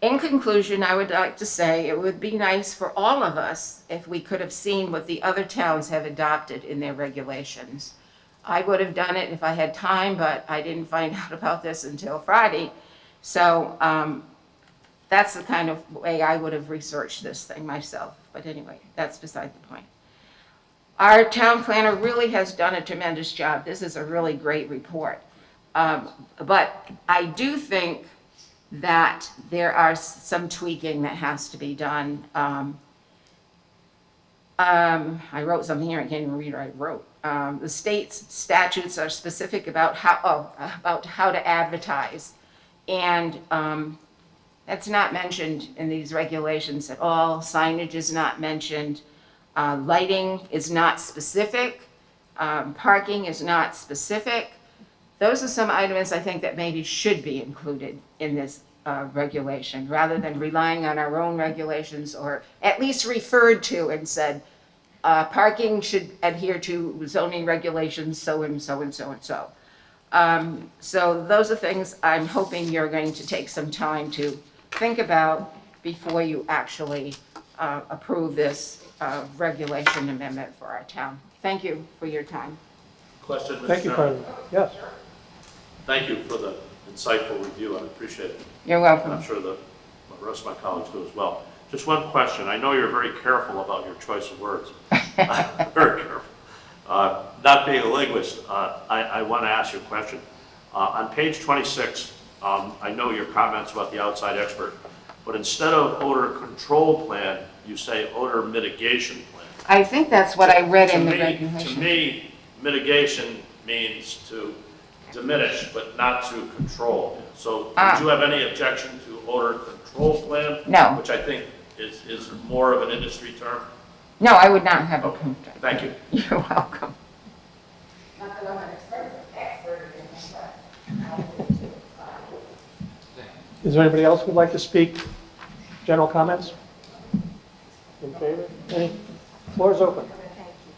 H: In conclusion, I would like to say it would be nice for all of us if we could have seen what the other towns have adopted in their regulations. I would have done it if I had time, but I didn't find out about this until Friday. So that's the kind of way I would have researched this thing myself. But anyway, that's beside the point. Our town planner really has done a tremendous job. This is a really great report. But I do think that there are some tweaking that has to be done. I wrote something here, I can't even read what I wrote. The state's statutes are specific about how to advertise. And that's not mentioned in these regulations at all. Signage is not mentioned. Lighting is not specific. Parking is not specific. Those are some items I think that maybe should be included in this regulation, rather than relying on our own regulations, or at least referred to and said, parking should adhere to zoning regulations, so and so and so and so. So those are things I'm hoping you're going to take some time to think about before you actually approve this regulation amendment for our town. Thank you for your time.
F: Question, Mr.
A: Thank you,
F: Chairman.
A: President. Yes.
F: Thank you for the insightful review. I appreciate it.
H: You're
F: And
H: welcome.
F: I'm sure the rest of my colleagues do as well. Just one question. I know you're very careful about your choice of words. Very careful. Not being a linguist, I want to ask you a question. On page 26, I know your comments about the outside expert, but instead of odor control plan, you say odor mitigation plan.
H: I think that's what I read in the
F: To
H: regulation.
F: me, mitigation means to diminish, but not to control. So would you have any objection to odor control plan?
H: No.
F: Which I think is more of an industry term?
H: No, I would not have a
F: Okay,
H: complaint.
F: thank you.
H: You're welcome.
A: Is there anybody else who'd like to speak? General comments? In favor? Any? Floor is open.
D: Thank you.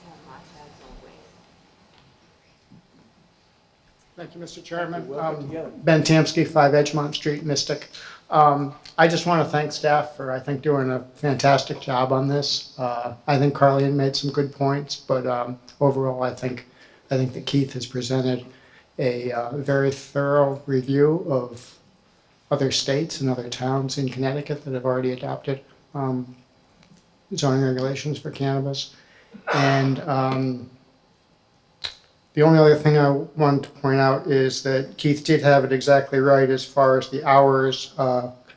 D: So much, as always.
I: Thank you, Mr. Chairman.
A: We'll get together.
I: Ben Tamsky, 5 Edgemont Street, Mystic. I just want to thank staff for, I think, doing a fantastic job on this. I think Carleen made some good points, but overall, I think that Keith has presented a very thorough review of other states and other towns in Connecticut that have already adopted zoning regulations for cannabis. And the only other thing I wanted to point out is that Keith did have it exactly right as far as the hours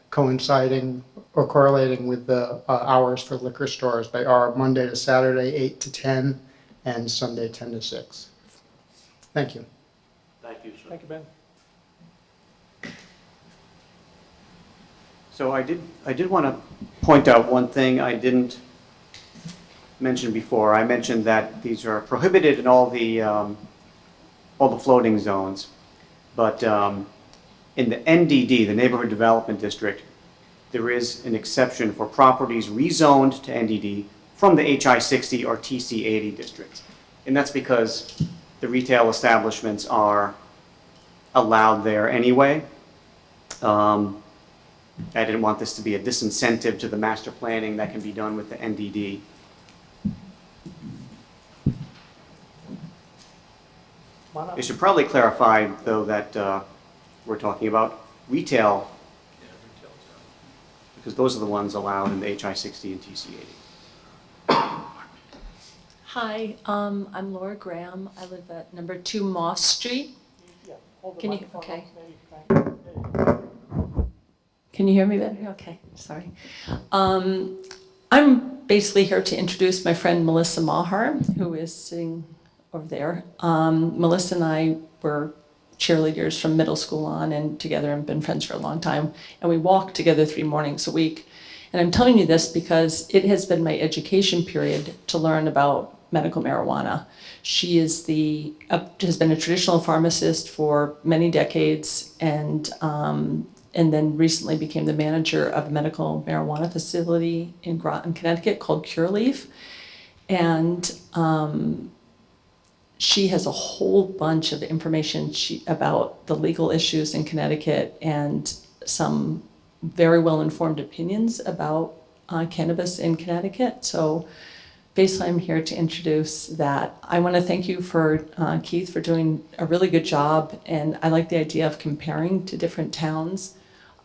I: coinciding or correlating with the hours for liquor stores. They are Monday to Saturday, 8 to 10, and Sunday, 10 to 6. Thank you.
F: Thank you, sir.
A: Thank you, Ben.
B: So I did want to point out one thing I didn't mention before. I mentioned that these are prohibited in all the floating zones, but in the NDD, the Neighborhood Development District, there is an exception for properties rezoned to NDD from the HI 60 or TC 80 districts, and that's because the retail establishments are allowed there anyway. I didn't want this to be a disincentive to the master planning that can be done with the NDD.
A: Come on up.
B: They should probably clarify, though, that we're talking about retail, because those are the ones allowed in the HI 60 and TC 80.
J: Hi, I'm Laura Graham. I live at number 2 Moss Street.
A: Yeah, hold the
J: Can you-
A: microphone up,
J: okay.
A: maybe, Frank. There you go.
J: Can you hear me better? Okay, sorry. I'm basically here to introduce my friend Melissa Maher, who is sitting over there. Melissa and I were cheerleaders from middle school on and together and been friends for a long time. And we walk together 3 mornings a week. And I'm telling you this because it has been my education period to learn about medical marijuana. She is has been a traditional pharmacist for many decades and then recently became the manager of a medical marijuana facility in Groton, Connecticut called Cureleaf. And she has a whole bunch of information about the legal issues in Connecticut and some very well-informed opinions about cannabis in Connecticut. So basically, I'm here to introduce that. I want to thank you for Keith for doing a really good job, and I like the idea of comparing to different towns.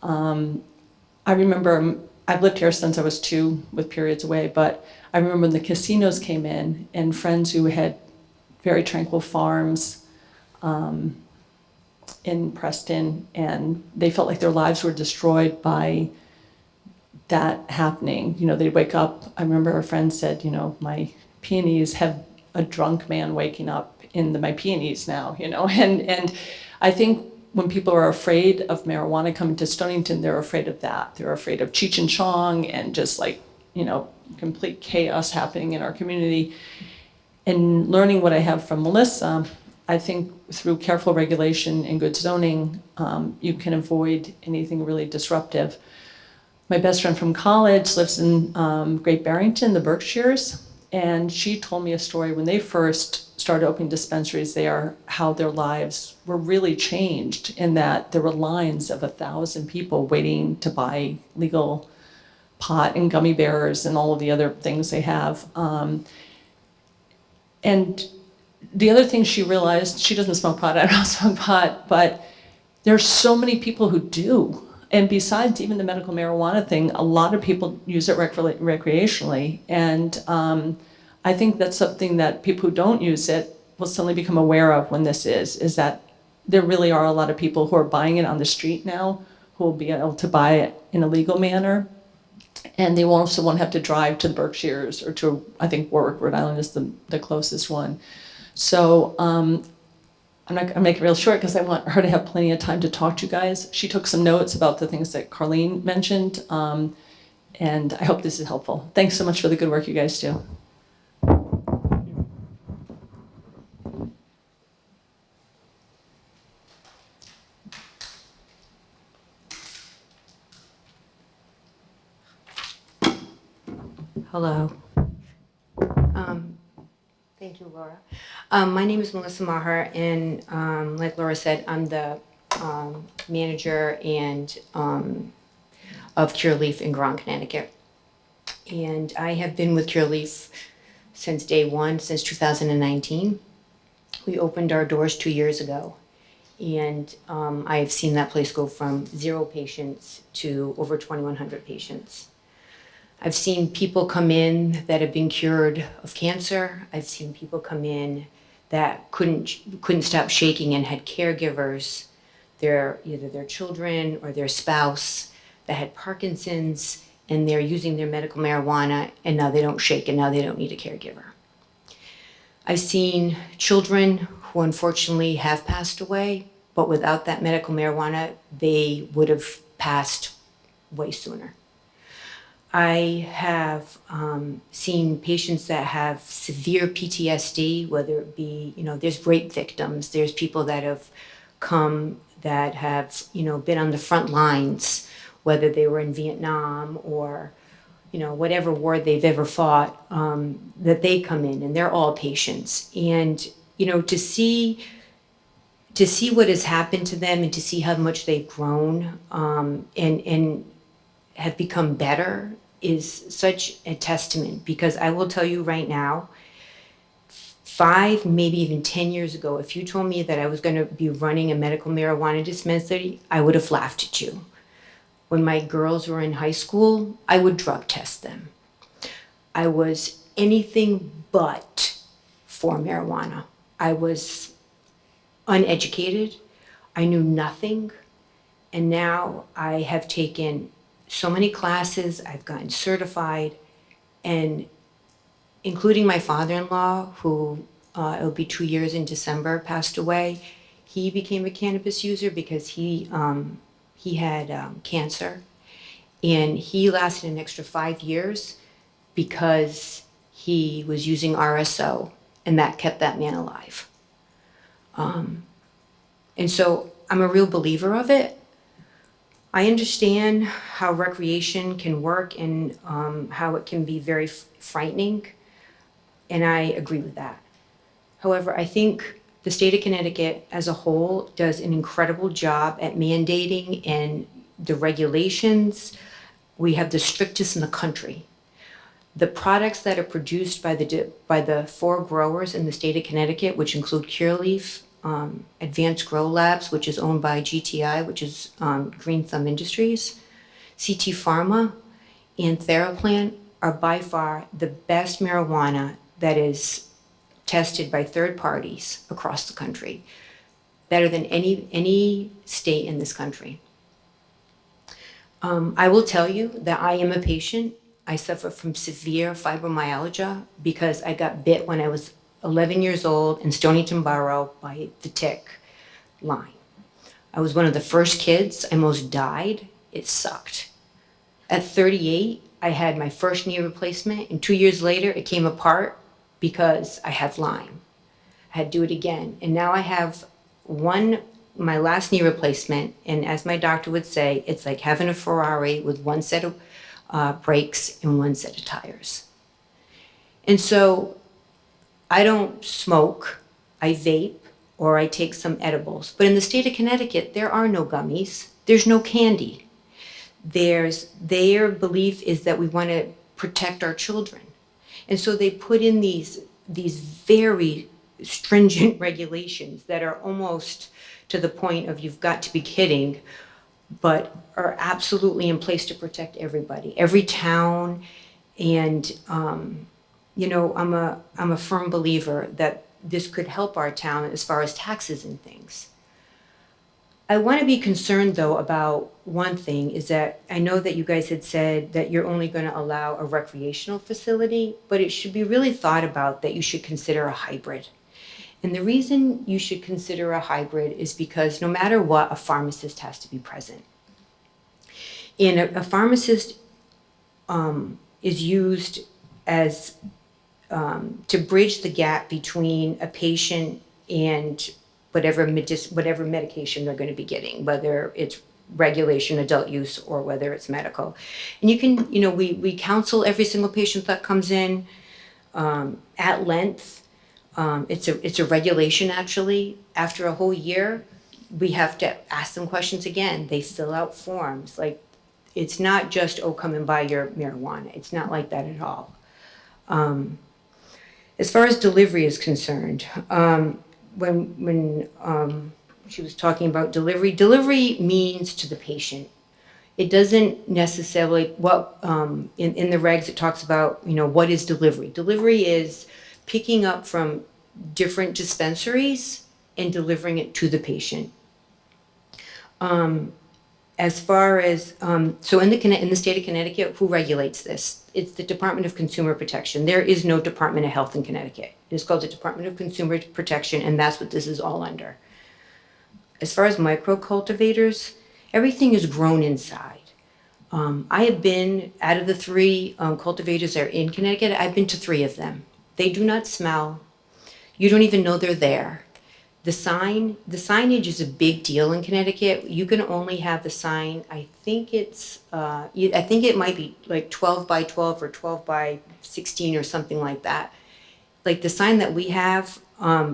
J: I remember, I've lived here since I was 2 with periods away, but I remember when the casinos came in and friends who had very tranquil farms in Preston, and they felt like their lives were destroyed by that happening. You know, they'd wake up, I remember a friend said, you know, my peonies have a drunk man waking up in my peonies now, you know, and I think when people are afraid of marijuana coming to Stonington, they're afraid of that. They're afraid of Cheech and Chong and just like, you know, complete chaos happening in our community. And learning what I have from Melissa, I think through careful regulation and good zoning, you can avoid anything really disruptive. My best friend from college lives in Great Barrington, the Berkshires, and she told me a story when they first started opening dispensaries there, how their lives were really changed in that there were lines of 1,000 people waiting to buy legal pot and gummy bears and all of the other things they have. And the other thing she realized, she doesn't smoke pot, I don't smoke pot, but there's so many people who do. And besides even the medical marijuana thing, a lot of people use it recreationally. And I think that's something that people who don't use it will suddenly become aware of when this is that there really are a lot of people who are buying it on the street now who will be able to buy it in a legal manner. And they also won't have to drive to the Berkshires or to, I think Warwick, Rhode Island is the closest one. So I'm not gonna make it real short because I want her to have plenty of time to talk to you guys. She took some notes about the things that Carlene mentioned, and I hope this is helpful. Thanks so much for the good work you guys do.
K: Hello. Thank you, Laura. My name is Melissa Maher, and like Laura said, I'm the manager and of Cureleaf in Groton, Connecticut. And I have been with Cureleaf since day one, since 2019. We opened our doors 2 years ago, and I have seen that place go from 0 patients to over 2,100 patients. I've seen people come in that have been cured of cancer. I've seen people come in that couldn't stop shaking and had caregivers, either their children or their spouse that had Parkinson's, and they're using their medical marijuana and now they don't shake and now they don't need a caregiver. I've seen children who unfortunately have passed away, but without that medical marijuana, they would have passed way sooner. I have seen patients that have severe PTSD, whether it be, there's rape victims, there's people that have come that have, been on the front lines, whether they were in Vietnam or, whatever war they've ever fought, that they come in and they're all patients. And, to see what has happened to them and to see how much they've grown and have become better is such a testament, because I will tell you right now, 5, maybe even 10 years ago, if you told me that I was going to be running a medical marijuana dispensary, I would have laughed at you. When my girls were in high school, I would drug test them. I was anything but for marijuana. I was uneducated. I knew nothing. And now I have taken so many classes, I've gotten certified, and including my father-in-law, who it'll be 2 years in December, passed away. He became a cannabis user because he had cancer, and he lasted an extra 5 years because he was using RSO, and that kept that man alive. And so I'm a real believer of it. I understand how recreation can work and how it can be very frightening, and I agree with that. However, I think the state of Connecticut as a whole does an incredible job at mandating and the regulations. We have the strictest in the country. The products that are produced by the 4 growers in the state of Connecticut, which include Cureleaf, Advanced Grow Labs, which is owned by GTI, which is Green Thumb Industries, CT Pharma, and TheraPlant, are by far the best marijuana that is tested by third parties across the country, better than any state in this country. I will tell you that I am a patient. I suffer from severe fibromyalgia because I got bit when I was 11 years old in Stonington Borough by the tick line. I was one of the first kids. I almost died. It sucked. At 38, I had my first knee replacement, and 2 years later, it came apart because I had Lyme. I had to do it again. And now I have one my last knee replacement, and as my doctor would say, it's like having a Ferrari with one set of brakes and one set of tires. And so I don't smoke, I vape, or I take some edibles. But in the state of Connecticut, there are no gummies, there's no candy. Their belief is that we want to protect our children. And so they put in these very stringent regulations that are almost to the point of you've got to be kidding, but are absolutely in place to protect everybody, every town. And, you know, I'm a firm believer that this could help our town as far as taxes and things. I want to be concerned, though, about one thing, is that I know that you guys had said that you're only going to allow a recreational facility, but it should be really thought about that you should consider a hybrid. And the reason you should consider a hybrid is because no matter what, a pharmacist has to be present. And a pharmacist is used as to bridge the gap between a patient and whatever medication they're going to be getting, whether it's regulation, adult use, or whether it's medical. And you can, you know, we counsel every single patient that comes in at length. It's a regulation, actually. After a whole year, we have to ask them questions again. They fill out forms. Like, it's not just, oh, come and buy your marijuana. It's not like that at all. As far as delivery is concerned, when she was talking about delivery means to the patient. It doesn't necessarily, in the regs it talks about, you know, what is delivery? Delivery is picking up from different dispensaries and delivering it to the patient. As far as, so in the state of Connecticut, who regulates this? It's the Department of Consumer Protection. There is no Department of Health in Connecticut. It's called the Department of Consumer Protection, and that's what this is all under. As far as micro cultivators, everything is grown inside. I have been, out of the 3 cultivators that are in Connecticut, I've been to 3 of them. They do not smell. You don't even know they're there. The signage is a big deal in Connecticut. You can only have the sign, I think it might be like 12 by 12 or 12 by 16 or something like that. Like the sign that we have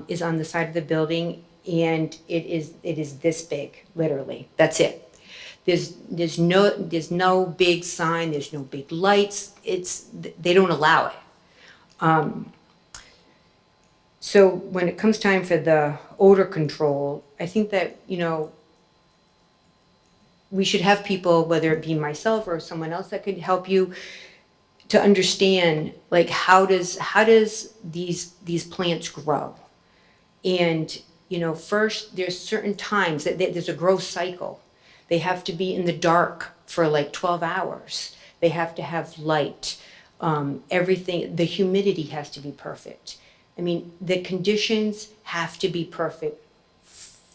K: is on the side of the building, and it is this big, literally. That's it. There's no big sign. There's no big lights. They don't allow it. So when it comes time for the odor control, I think that, you know, we should have people, whether it be myself or someone else that could help you, to understand, like, how does these plants grow? And, you know, first there's certain times that there's a growth cycle. They have to be in the dark for like 12 hours. They have to have light. Everything, the humidity has to be perfect. I mean, the conditions have to be perfect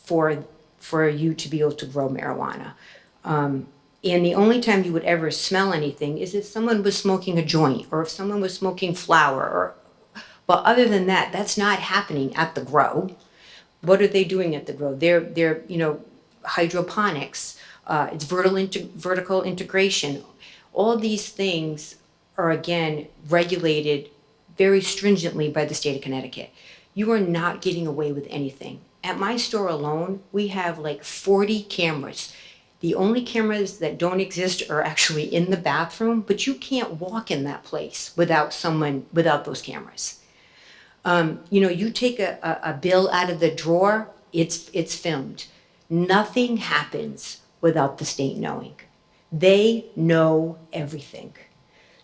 K: for you to be able to grow marijuana. And the only time you would ever smell anything is if someone was smoking a joint or if someone was smoking flower. But other than that, that's not happening at the grow. What are they doing at the grow? They're you know, hydroponics. It's vertical integration. All these things are, again, regulated very stringently by the state of Connecticut. You are not getting away with anything. At my store alone, we have like 40 cameras. The only cameras that don't exist are actually in the bathroom, but you can't walk in that place without those cameras. You know, you take a bill out of the drawer, it's filmed. Nothing happens without the state knowing. They know everything.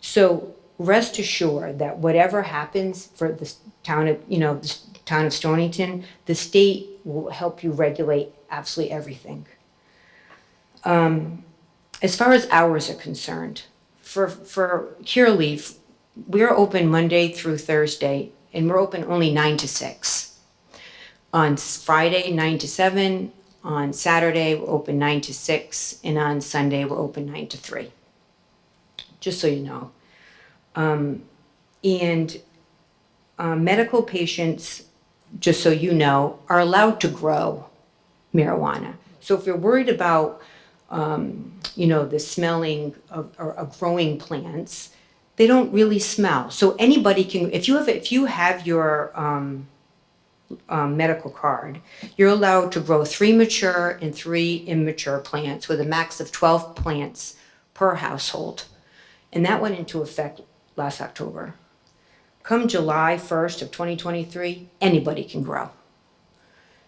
K: So rest assured that whatever happens for the town of Stonington, the state will help you regulate absolutely everything. As far as hours are concerned, for Curaleaf, we're open Monday through Thursday, and we're open only 9 to 6. On Friday, 9 to 7. On Saturday, we're open 9 to 6. And on Sunday, we're open 9 to 3. Just so you know. Medical patients, just so you know, are allowed to grow marijuana. So if you're worried about, the smelling of growing plants, they don't really smell. So anybody can, if you have your medical card, you're allowed to grow 3 mature and 3 immature plants with a max of 12 plants per household. And that went into effect last October. Come July 1st of 2023, anybody can grow.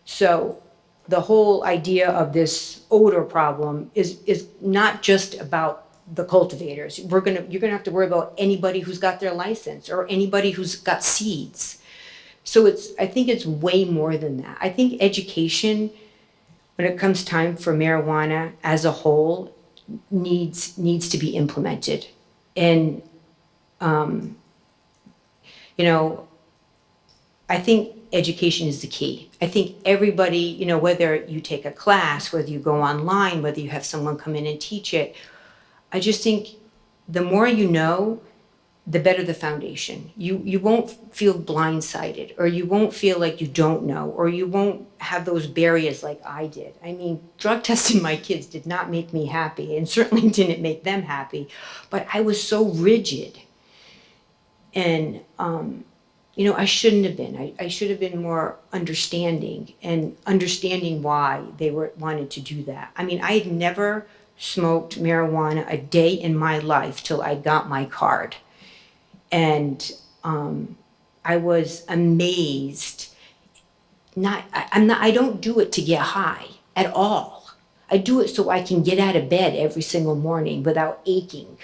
K: So the whole idea of this odor problem is not just about the cultivators. You're gonna have to worry about anybody who's got their license or anybody who's got seeds. So I think it's way more than that. I think education, when it comes time for marijuana as a whole, needs to be implemented. And, I think education is the key. I think everybody, whether you take a class, whether you go online, whether you have someone come in and teach it, I just think the more you know, the better the foundation. You won't feel blindsided, or you won't feel like you don't know, or you won't have those barriers like I did. I mean, drug testing my kids did not make me happy, and certainly didn't make them happy, but I was so rigid. And, I shouldn't have been. I should have been more understanding and understanding why they wanted to do that. I mean, I had never smoked marijuana a day in my life till I got my card. And I was amazed. I don't do it to get high at all. I do it so I can get out of bed every single morning without aching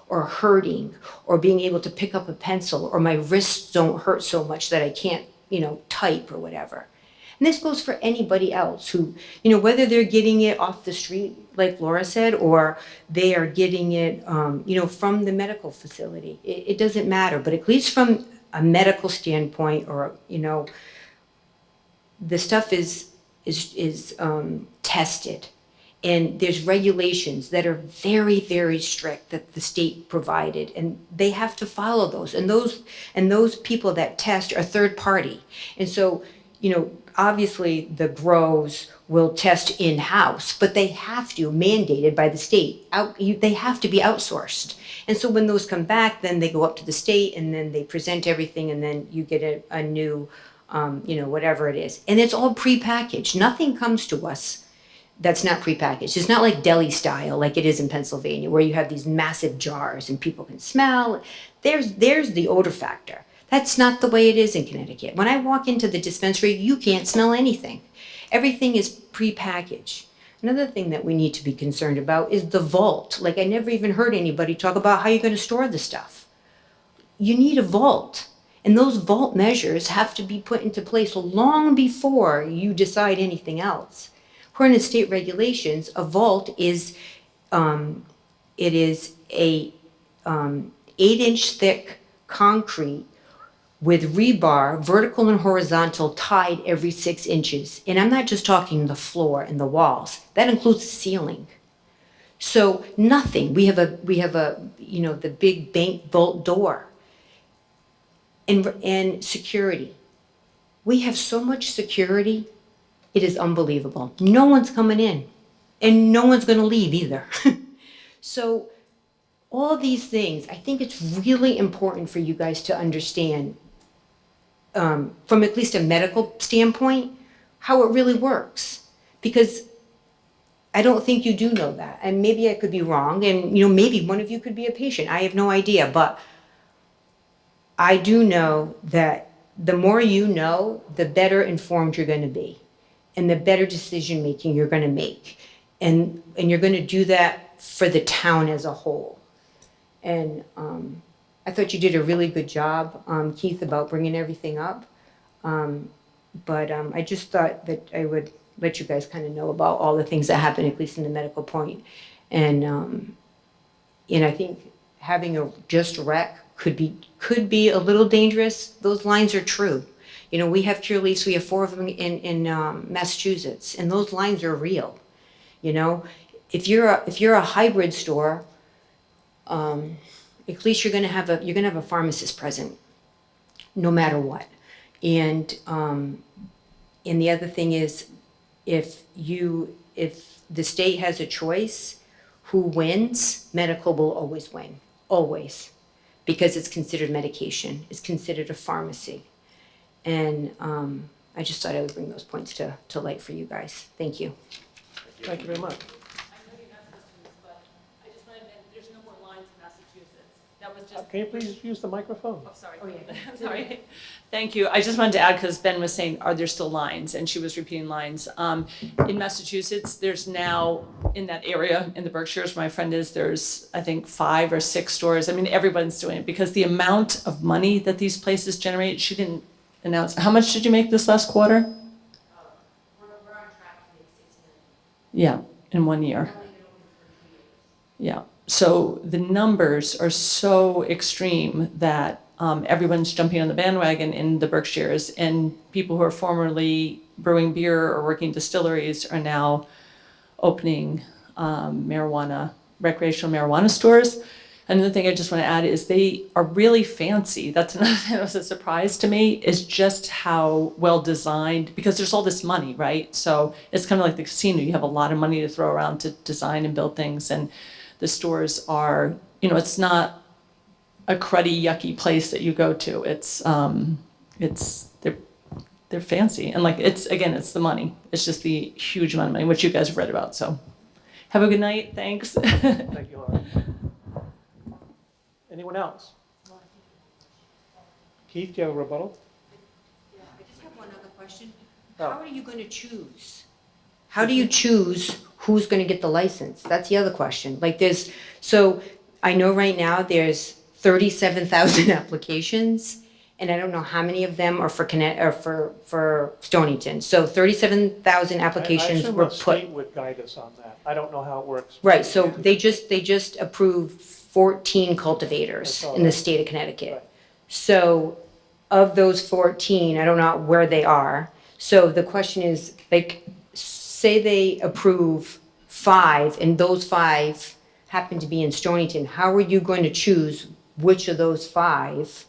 K: or hurting or being able to pick up a pencil, or my wrists don't hurt so much that I can't, type or whatever. And this goes for anybody else who, whether they're getting it off the street, like Laura said, or they are getting it, from the medical facility. It doesn't matter, but at least from a medical standpoint, or, the stuff is tested. And there's regulations that are very, very strict that the state provided, and they have to follow those. And those people that test are third party. And so, obviously the grows will test in-house, but they have to, mandated by the state. They have to be outsourced. And so when those come back, then they go up to the state, and then they present everything, and then you get a new, whatever it is. And it's all prepackaged. Nothing comes to us that's not prepackaged. It's not like deli style like it is in Pennsylvania, where you have these massive jars and people can smell. There's the odor factor. That's not the way it is in Connecticut. When I walk into the dispensary, you can't smell anything. Everything is prepackaged. Another thing that we need to be concerned about is the vault. Like, I never even heard anybody talk about how you're going to store the stuff. You need a vault. And those vault measures have to be put into place long before you decide anything else. According to state regulations, a vault is it is a 8-inch thick concrete with rebar, vertical and horizontal, tied every 6 inches. And I'm not just talking the floor and the walls. That includes the ceiling. So nothing. We have a the big bank vault door. And security. We have so much security. It is unbelievable. No one's coming in, and no one's going to leave either. So all these things, I think it's really important for you guys to understand, from at least a medical standpoint, how it really works. Because I don't think you do know that. And maybe I could be wrong, and maybe one of you could be a patient. I have no idea. But I do know that the more you know, the better informed you're going to be, and the better decision making you're going to make, and you're going to do that for the town as a whole. And I thought you did a really good job, Keith, about bringing everything up. But I just thought that I would let you guys kind of know about all the things that happen, at least in the medical point. And I think having a just rec could be a little dangerous. Those lines are true. We have Curaleafs, we have 4 of them in Massachusetts, and those lines are real. If you're a hybrid store, at least you're gonna have a pharmacist present, no matter what. And the other thing is, if the state has a choice, who wins, medical will always win, always. Because it's considered medication, it's considered a pharmacy. And I just thought I would bring those points to light for you guys. Thank you.
A: Thank you very much.
J: I know you asked questions, but I just wanted to mention, there's no more lines in Massachusetts. That was just.
A: Can you please use the microphone?
J: Oh, sorry.
K: Oh, yeah.
J: I'm sorry. Thank you. I just wanted to add, because Ben was saying, are there still lines? And she was repeating lines. In Massachusetts, there's now, in that area, in the Berkshires where my friend is, there's, I think, 5 or 6 stores. I mean, everyone's doing it, because the amount of money that these places generate, she didn't announce. How much did you make this last quarter?
K: We're on track to make 6 million.
J: Yeah, in 1 year. Yeah, so the numbers are so extreme that everyone's jumping on the bandwagon in the Berkshires, and people who are formerly brewing beer or working distilleries are now opening recreational marijuana stores. Another thing I just want to add is they are really fancy. That's another thing that was a surprise to me, is just how well designed, because there's all this money, right? So it's kind of like the casino. You have a lot of money to throw around to design and build things, and the stores are, it's not a cruddy, yucky place that you go to. They're fancy, and it's the money. It's just the huge amount of money, which you guys have read about. So, have a good night. Thanks.
A: Thank you, Laura. Anyone else? Keith, do you have a rebuttal?
K: Yeah, I just have one other question.
A: Oh.
K: How are you going to choose? How do you choose who's going to get the license? That's the other question. So I know right now there's 37,000 applications, and I don't know how many of them are for Stonington. So 37,000 applications
A: I assume
K: were
A: the
K: put.
A: state would guide us on that. I don't know how it works.
K: Right, so they just approved 14 cultivators in the state of Connecticut.
A: Right.
K: So of those 14, I don't know where they are. So the question is, say they approve 5 and those 5 happen to be in Stonington, how are you going to choose which of those 5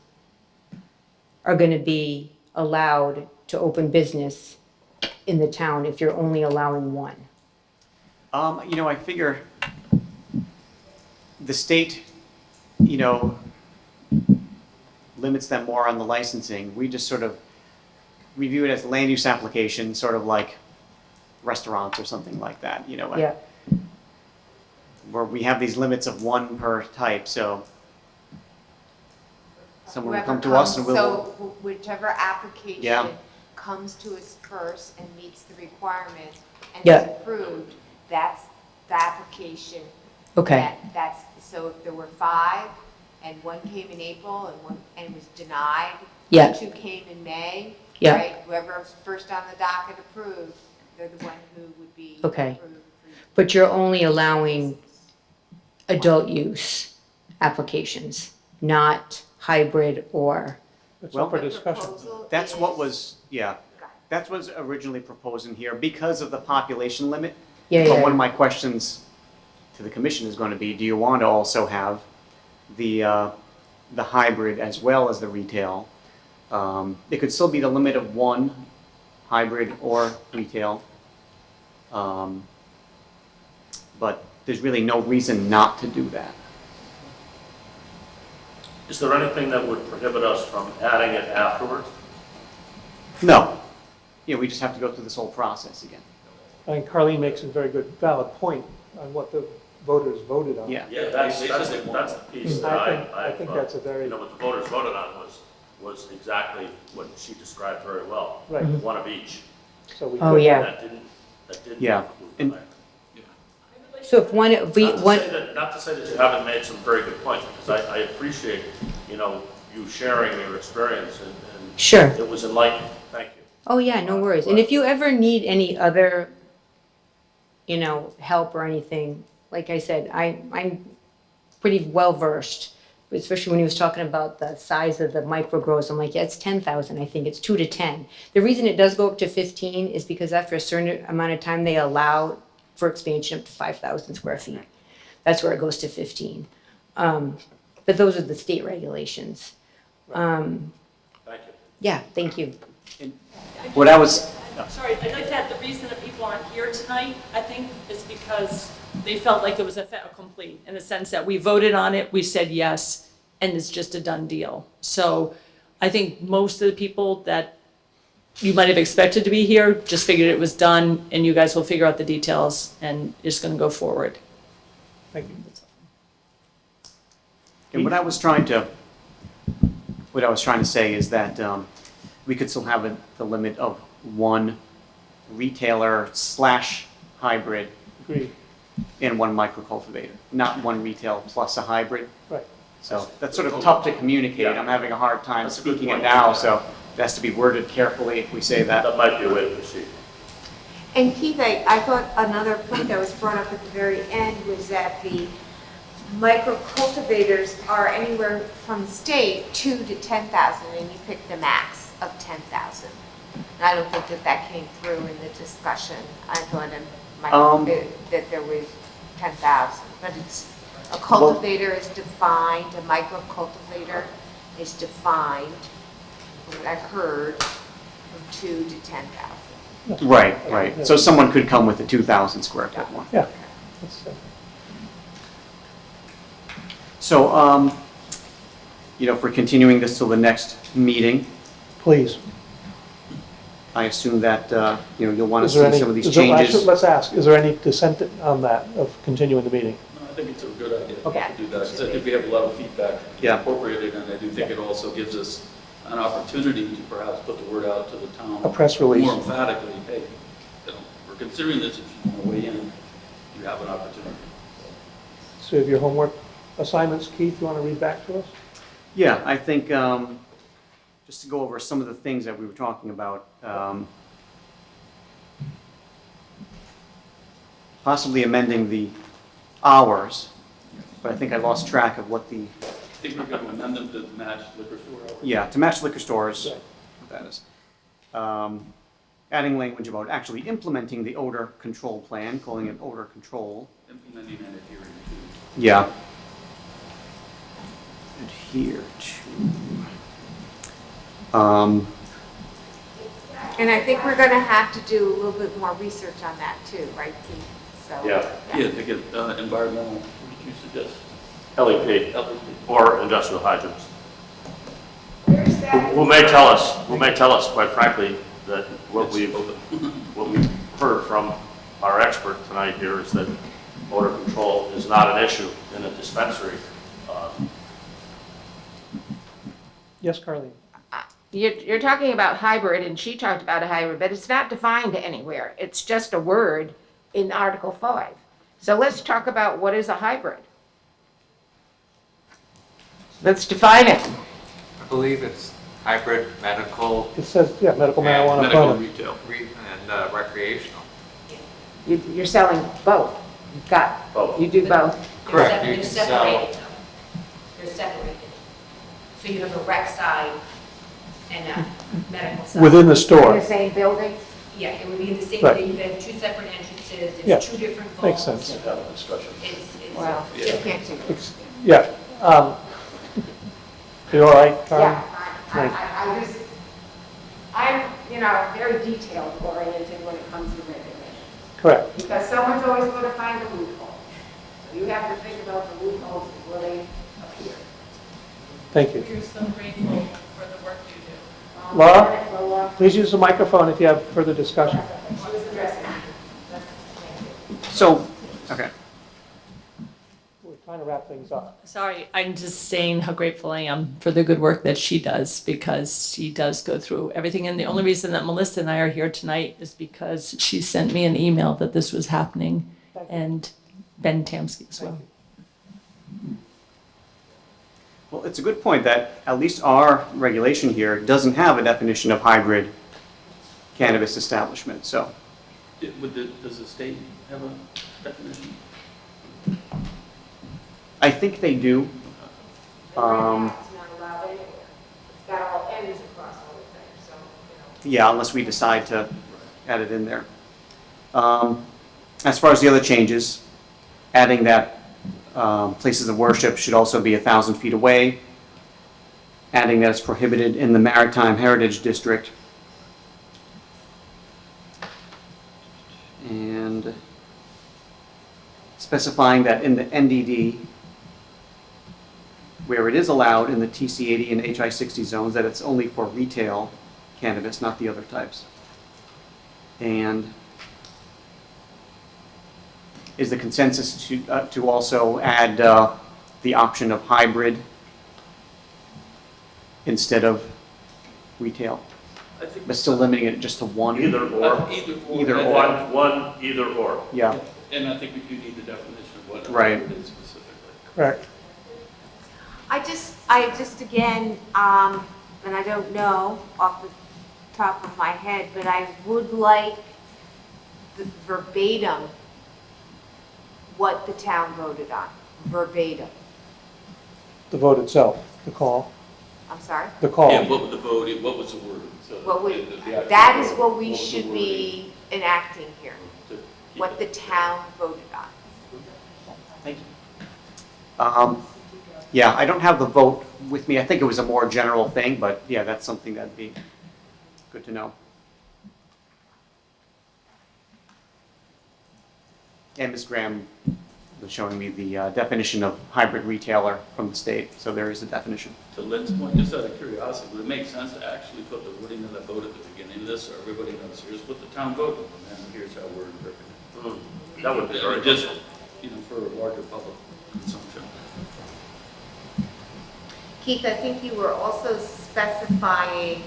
K: are going to be allowed to open business in the town if you're only allowing 1?
B: I figure the state, limits them more on the licensing. We just sort of review it as a land use application, sort of like restaurants or something like that,
K: Yeah,
B: where we have these limits of 1 per type, so someone will come to us and we'll.
D: So whichever application
B: Yeah.
D: comes to us first and meets the requirement and
K: Yeah.
D: is approved, that's the application.
K: okay,
D: So if there were 5 and 1 came in April and was denied.
K: Yeah.
D: 2 came in May.
K: Yeah.
D: Right, whoever was first on the docket approved, they're the one who would be
K: Okay.
D: approved.
K: but you're only allowing adult use applications, not hybrid or,
A: It's
B: Well,
A: up for
D: The
A: discussion.
D: proposal
B: That's what
D: is-
B: was, that was originally proposed in here because of the population limit.
K: yeah,
B: But one of
K: yeah,
B: my questions to the commission is going to be, do you want to also have the hybrid as well as the retail? It could still be the limit of 1 hybrid or retail. But there's really no reason not to do that.
F: Is there anything that would prohibit us from adding it afterwards?
B: No. We just have to go through this whole process again.
A: I think Carlene makes a very good, valid point on what the voters voted on.
B: Yeah.
F: Yeah, that's
C: They
F: the
C: said they want
F: piece that
A: I think that's a very,
F: what the voters voted on was exactly what she described very well.
A: right,
F: 1 of each.
A: so we
K: Oh,
A: could-
K: yeah.
F: That didn't
B: Yeah,
F: include
B: and-
F: the mayor.
K: so if one, if we, one,
F: Not to say that you haven't made some very good points, because I appreciate, you sharing your experience and
K: sure.
F: it was enlightening. Thank you.
K: Oh, yeah, no worries. And if you ever need any other, help or anything, like I said, I'm pretty well versed, especially when he was talking about the size of the micro grows. I'm like, yeah, it's 10,000. I think it's 2 to 10. The reason it does go up to 15 is because after a certain amount of time, they allow for expansion up to 5,000 square feet. That's where it goes to 15. But those are the state regulations.
F: Thank you.
K: Yeah, thank you.
B: What I was,
J: Sorry, I'd like to add the reason that people people aren't here tonight, I think, is because they felt like it was a fait accompli, in the sense that we voted on it, we said yes, and it's just a done deal. So I think most of the people that you might have expected to be here just figured it was done, and you guys will figure out the details, and it's gonna go forward.
A: Thank you.
B: And what I was trying to say is that we could still have the limit of one retailer / hybrid
A: Agreed.
B: and one microcultivator, not one retail plus a hybrid.
A: Right.
B: So that's sort of tough to communicate.
F: Yeah.
B: I'm having a hard time
F: That's a good
B: speaking it
F: point.
B: now, so it has to be worded carefully if we say that.
F: That might be a way to proceed.
D: And Keith, I thought another point that was brought up at the very end was that the micro cultivators are anywhere from the state 2 to 10,000, and you picked the max of 10,000. And I don't think that came through in the discussion. I thought that there was 10,000, but it's, a cultivator is defined, a micro cultivator is defined, what I heard, from 2 to 10,000.
B: Right. So someone could come with a 2,000 square foot one.
A: Yeah. That's,
B: So, if we're continuing this till the next meeting,
A: please.
B: I assume that, you'll want to
A: Is there
B: see
A: any-
B: some of these
A: is there- actually,
B: changes.
A: let's ask, is there any dissent on that, of continuing the meeting?
C: No, I think it's a good idea
D: Okay.
C: to do that, because I think we have a lot of feedback
B: Yeah.
C: incorporated, and I do think it also gives us an opportunity to perhaps put the word out to the town.
A: A press release.
C: More emphatically, hey, we're considering this, if you want to weigh in, you have an opportunity.
A: So you have your homework assignments, Keith, you want to read back to us?
B: Yeah, I think, just to go over some of the things that we were talking about, possibly amending the hours, but I think I lost track of what the,
C: I think we're going to amend them to match liquor store hours.
B: yeah, to match liquor stores,
A: Right.
B: what that is. Adding language about actually implementing the odor control plan, calling it odor control.
C: Implementing and adhering to.
B: Yeah. Adhere to.
D: And I think we're going to have to do a little bit more research on that too, right, Keith? So,
F: Yeah.
C: Yeah, to get environmental, what did you suggest?
F: LEP
C: LEP.
F: or industrial hydrants.
D: Where's that?
F: Who may tell us, quite frankly, that what we've heard from our expert tonight here is that odor control is not an issue in a dispensary.
A: Yes, Carleen?
H: You're talking about hybrid, and she talked about a hybrid, but it's not defined anywhere. It's just a word in Article 5. So let's talk about what is a hybrid. Let's define it.
G: I believe it's hybrid, medical,
A: It says, yeah, medical marijuana
C: Medical
A: product.
C: retail.
G: and recreational.
H: You're selling both. You've got,
F: Both.
H: you do both.
G: Correct, you
L: They're
G: can
L: separated.
G: sell,
L: They're separated. So you have a rec side and a medical side.
A: Within the
H: In
A: store.
H: the same building?
L: Yeah, it would be the same
A: Right.
L: thing. You have two separate entrances,
A: Yeah,
L: there's two different vaults.
A: Makes sense.
F: Have a discussion.
L: It's,
H: Well,
C: Yeah.
H: you can't see.
A: Yeah. You all right, Carleen?
H: Yeah, I just, I'm, very detailed oriented when it comes to regulations.
A: Correct.
H: Because someone's always going to find a loophole. So you have to think about the loopholes before they appear.
A: Thank you.
J: We're so grateful for the work you do.
A: Laura? Please use the microphone if you have further discussion.
H: She was addressing me.
B: So, okay.
A: We're trying to wrap things up.
J: Sorry, I'm just saying how grateful I am for the good work that she does, because she does go through everything. And the only reason that Melissa and I are here tonight is because she sent me an email that this was happening, and Ben Tamsky as well.
B: Well, it's a good point that at least our regulation here doesn't have a definition of hybrid cannabis establishment, so.
C: Does the state have a definition?
B: I think they do.
H: The red hat's not allowed anywhere. It's got all ends across all the things, so,
B: Yeah, unless we decide to add it in there. As far as the other changes, adding that places of worship should also be 1,000 feet away, adding that it's prohibited in the Maritime Heritage District. specifying that in the NDD, where it is allowed in the TC80 and HI60 zones, that it's only for retail cannabis, not the other types. And is the consensus to also add the option of hybrid instead of retail,
C: I think
B: but still limiting it just to one?
F: Either or.
B: Either or.
F: One, either or.
B: Yeah,
C: And I think we do need the definition of what
B: Right.
C: it is specifically.
A: Correct.
D: I just again, and I don't know off the top of my head, but I would like the verbatim what the town voted on, verbatim.
A: The vote itself, the call,
D: I'm sorry?
A: the call.
C: Yeah, what was the vote, what was the word? So
D: What would,
C: the actual
D: that is
C: vote,
D: what we
C: was the
D: should
C: wording
D: be enacting here,
C: to keep
D: what
C: it?
D: the town voted on.
B: thank you. Yeah, I don't have the vote with me. I think it was a more general thing, but yeah, that's something that'd be good to know. And Ms. Graham was showing me the definition of hybrid retailer from the state, so there is a definition.
C: To Lynn's point, just out of curiosity, would it make sense to actually put the wording of the vote at the beginning of this, so everybody knows, here's what the town voted, and then here's how we're interpreting it?
F: That would be very
C: Just,
F: helpful.
C: for larger public consumption.
D: Keith, I think you were also specifying,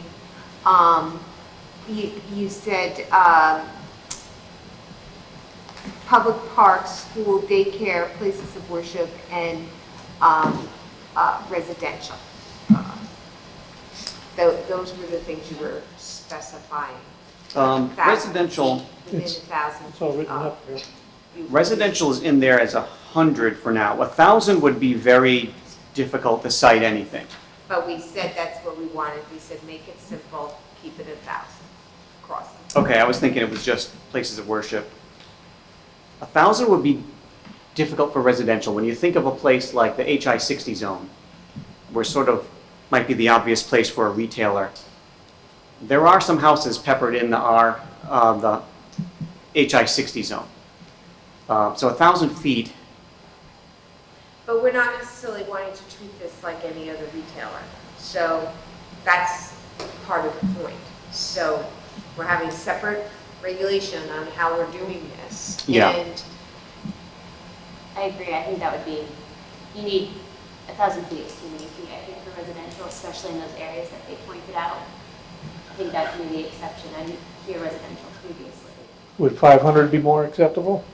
D: you said, public parks, school, daycare, places of worship, and residential. Those were the things you were specifying.
B: Residential,
D: Within
A: It's-
D: 1,000.
A: It's all written up here.
B: residential is in there as 100 for now. 1,000 would be very difficult to cite anything.
D: But we said that's what we wanted. We said make it simple, keep it 1,000 across.
B: Okay, I was thinking it was just places of worship. 1,000 would be difficult for residential. When you think of a place like the HI60 zone, where sort of might be the obvious place for a retailer, there are some houses peppered in the HI60 zone. So 1,000 feet,
D: But we're not necessarily wanting to treat this like any other retailer. So that's part of the point. So we're having separate regulation on how we're doing this.
B: Yeah.
D: And
L: I agree, I think that would be, you need 1,000 feet is too many feet, I think, for residential, especially in those areas that they pointed out. I think that can be the exception, I didn't hear residential previously.
A: Would 500 be more acceptable?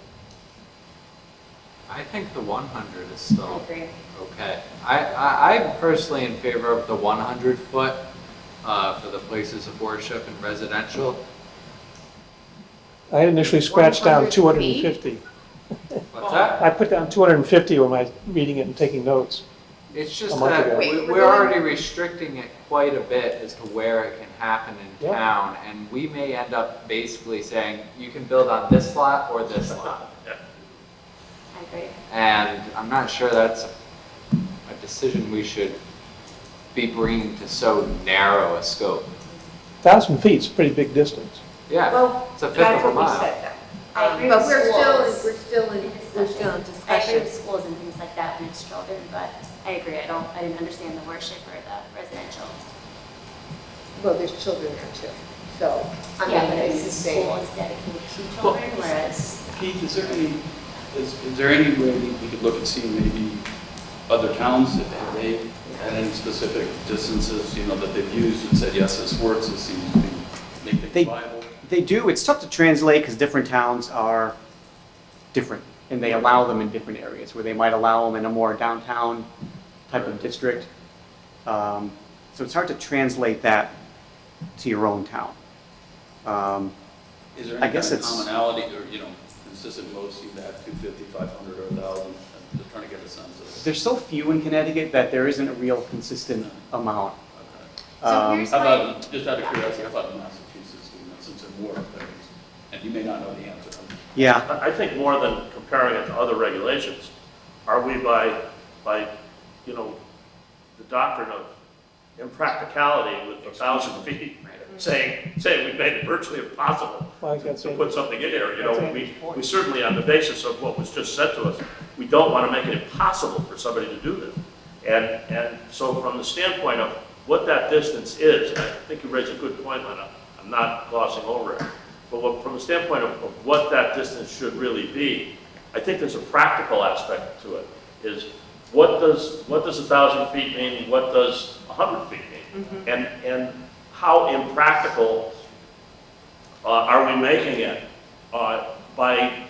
G: I think the 100 is
L: I
G: still
L: agree.
G: okay. I'm personally in favor of the 100 foot for the places of worship and residential.
A: I had initially scratched down
D: 100 feet?
A: 250.
G: What's that?
A: I put down 250 when I was reading it and taking notes.
G: It's just
A: A month
G: that
A: ago.
D: Wait,
G: we're already restricting it quite a bit as to where it can happen in
A: Yeah.
G: town. And we may end up basically saying, you can build on this lot or this lot.
L: I agree.
G: And I'm not sure that's a decision we should be bringing to so narrow a scope.
A: 1,000 feet's a pretty big distance.
G: Yeah,
D: well,
G: it's a fifth
D: that's
G: of a
D: what we
G: mile.
D: said though.
L: I agree
D: But
L: with
D: we're
L: schools.
D: still in
L: I agree
D: discussion.
L: with schools and things like that when it's children, but I agree, I didn't understand the worship or the residential.
D: Well, there's children there too. So, I
L: Yeah,
D: mean,
L: but
D: it's
L: the
D: the
L: school
D: same.
L: is dedicated to children, whereas,
C: Keith, is there any way we could look at seeing maybe other towns, if they had any specific distances, that they've used and said, yes, this works, this seems to make
B: They-
C: things viable?
B: they do. It's tough to translate because different towns are different, and they allow them in different areas, where they might allow them in a more downtown type of district. So it's hard to translate that to your own town.
C: Is there
B: I
C: any
B: guess
C: kind of
B: it's-
C: commonality, or, consistent most seem to have 250, 500, or 1,000? I'm just trying to get a sense of it.
B: There's so few in Connecticut that there isn't a real consistent amount.
C: Okay.
D: So here's
C: How
D: my-
C: about, just out of curiosity, how about in Massachusetts, since they're more up there? And you may not know the answer.
B: Yeah,
F: I think more than comparing it to other regulations, are we by the doctrine of impracticality with 1,000 feet, saying we made it virtually impossible
A: Well, I think
F: to
A: that's
F: put something in here. You know,
A: That's Andy's point.
F: we certainly, on the basis of what was just said to us, we don't want to make it impossible for somebody to do this. And so from the standpoint of what that distance is, and I think you raised a good point, Lena, I'm not glossing over it, but from the standpoint of what that distance should really be, I think there's a practical aspect to it, is what does 1,000 feet mean, what does 100 feet mean? And how impractical are we making it by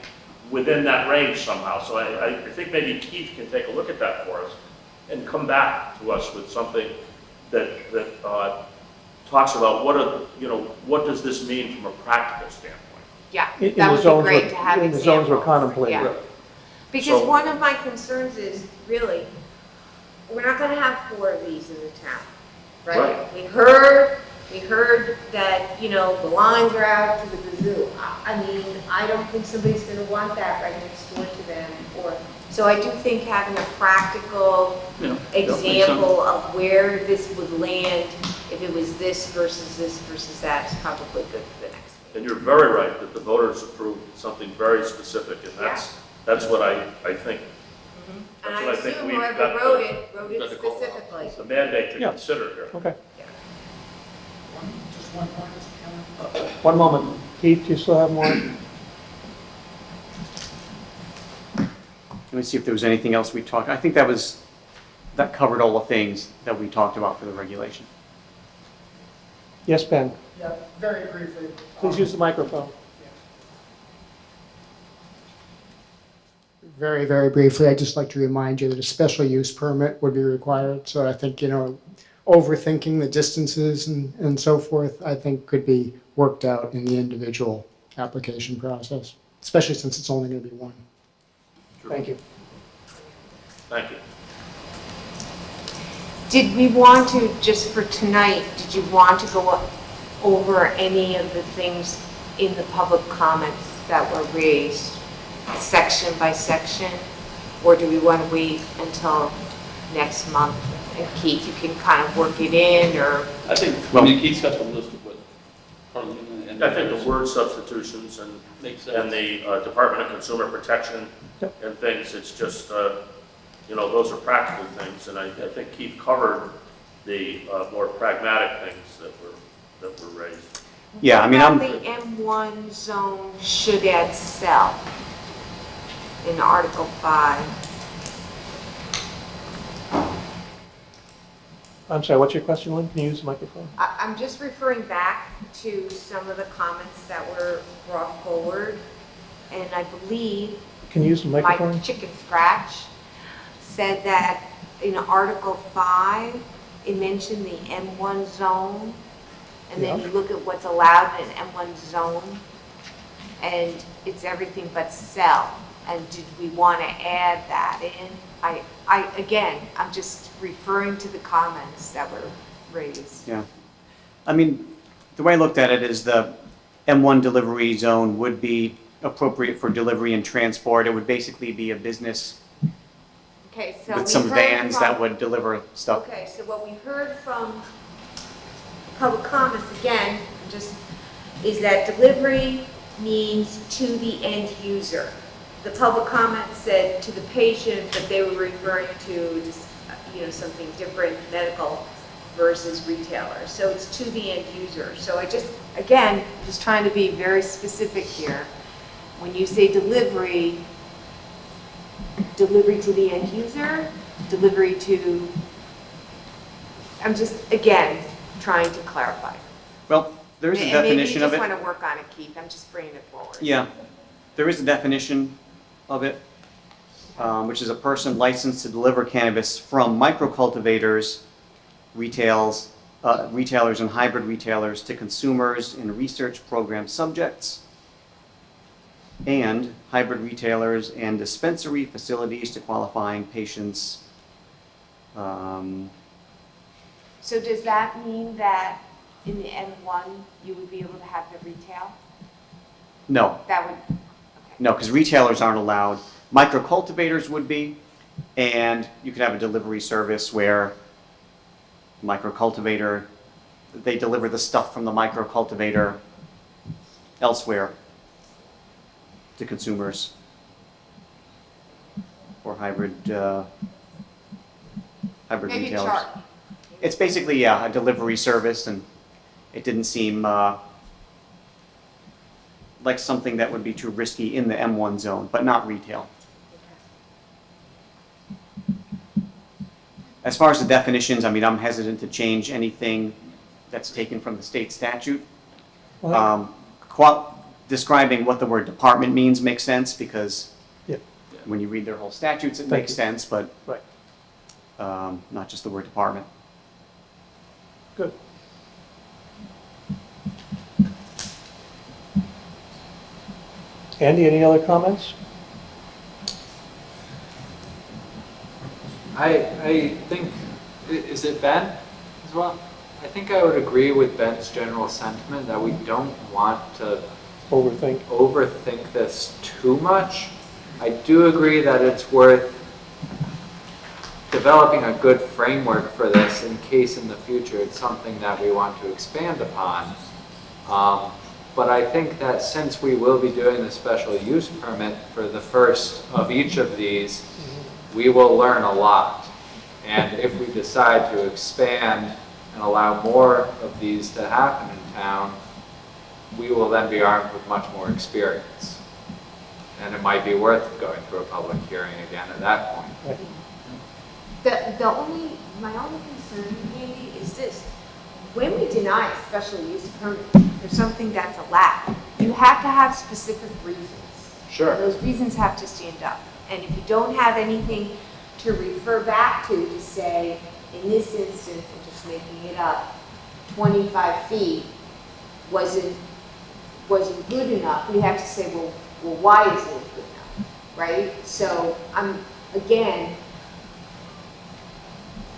F: within that range somehow? So I think maybe Keith can take a look at that for us and come back to us with something that talks about what does this mean from a practical standpoint?
D: Yeah,
A: In
D: that
A: the
D: would
A: zones
D: be great
A: we're-
D: to have
A: in the zones we're
D: examples.
A: contemplating.
D: Yeah. Because
F: So-
D: one of my concerns is, really, we're not gonna have 4 of these in the town, right?
F: Right.
D: We heard that, the lines are out to the kazoo. I mean, I don't think somebody's gonna want that right next door to them, so I do think having a practical
C: Yeah, that makes
D: example of where this would land, if it was this versus that, is probably good for the next meeting.
F: And you're very right that the voters approved something very specific, and that's what I think.
D: And
F: That's
D: I
F: what I think
D: assume
F: we've
D: whoever
F: got
D: wrote
F: the-
D: it
C: got the call.
D: specifically.
F: the mandate to
A: Yeah.
F: consider here.
A: Okay.
D: Yeah.
I: Just one point, Mr. Chairman.
A: One moment. Keith, do you still have more?
B: Let me see if there was anything else we talked, I think that covered all the things that we talked about for the regulation.
A: Yes, Ben?
I: Yeah, very briefly.
A: Please use the microphone.
I: Very, very briefly, I'd just like to remind you that a special use permit would be required. So I think, overthinking the distances and so forth, I think could be worked out in the individual application process, especially since it's only going to be one. Thank you.
F: Thank you.
D: Did we want to, just for tonight, did you want to go over any of the things in the public comments that were raised, section by section? Or do we want to wait until next month? And Keith, you can kind of work it in, or,
C: I think,
B: Well-
C: Keith's got the list of what Carlene and.
F: I think the word substitutions and
C: Makes
F: and
C: sense.
F: the Department of Consumer Protection
A: Yep.
F: and things, it's just, those are practical things, and I think Keith covered the more pragmatic things that were raised.
B: Yeah, I mean,
D: What about the M1 zone should add cell in Article 5?
A: I'm sorry, what's your question, Lynn? Can you use the microphone?
D: I'm just referring back to some of the comments that were brought forward, and I believe
A: Can you use the microphone?
D: my chicken scratch said that in Article 5, it mentioned the M1 zone, and then
A: Yeah.
D: you look at what's allowed in M1 zone, and it's everything but cell. And did we want to add that in? Again, I'm just referring to the comments that were raised.
B: Yeah. I mean, the way I looked at it is the M1 delivery zone would be appropriate for delivery and transport. It would basically be a business
D: Okay, so
B: with
D: we
B: some
D: heard
B: vans that
D: from-
B: would deliver stuff.
D: Okay, so what we heard from public comments, again, is that delivery means to the end user. The public comment said to the patient, but they were referring to, something different, medical versus retailer. So it's to the end user. So again, just trying to be very specific here. When you say delivery to the end user, delivery to, I'm just, again, trying to clarify.
B: Well, there is a definition of
D: And maybe you
B: it.
D: just want to work on it, Keith, I'm just bringing it forward.
B: Yeah, there is a definition of it, which is a person licensed to deliver cannabis from microcultivators, retailers and hybrid retailers to consumers in research program subjects, and hybrid retailers and dispensary facilities to qualifying patients.
D: So does that mean that in the M1, you would be able to have the retail?
B: No,
D: That would, okay.
B: no, because retailers aren't allowed. Microcultivators would be, and you could have a delivery service where microcultivator they deliver the stuff from the micro cultivator elsewhere to consumers or hybrid
D: Maybe
B: retailers.
D: chart.
B: It's basically, yeah, a delivery service, and it didn't seem like something that would be too risky in the M1 zone, but not retail. As far as the definitions, I mean, I'm hesitant to change anything that's taken from the state statute. Describing what the word department means makes sense, because
A: Yeah.
B: when you read their whole statutes, it
A: Thank
B: makes
A: you.
B: sense, but
A: Right,
B: not just the word department.
A: good. Andy, any other comments?
G: I think, is it Ben as well? I think I would agree with Ben's general sentiment that we don't want to overthink this too much. I do agree that it's worth developing a good framework for this in case in the future it's something that we want to expand upon. But I think that since we will be doing the special use permit for the first of each of these, we will learn a lot. And if we decide to expand and allow more of these to happen in town, we will then be armed with much more experience. And it might be worth going through a public hearing again at that point.
D: My only concern, Andy, is this. When we deny a special use permit for something that's allowed, you have to have specific reasons.
G: Sure.
D: Those reasons have to stand up. And if you don't have anything to refer back to say, in this instance, I'm just making it up, 25 feet wasn't good enough, we have to say, well, why isn't it good enough, right? So I'm, again,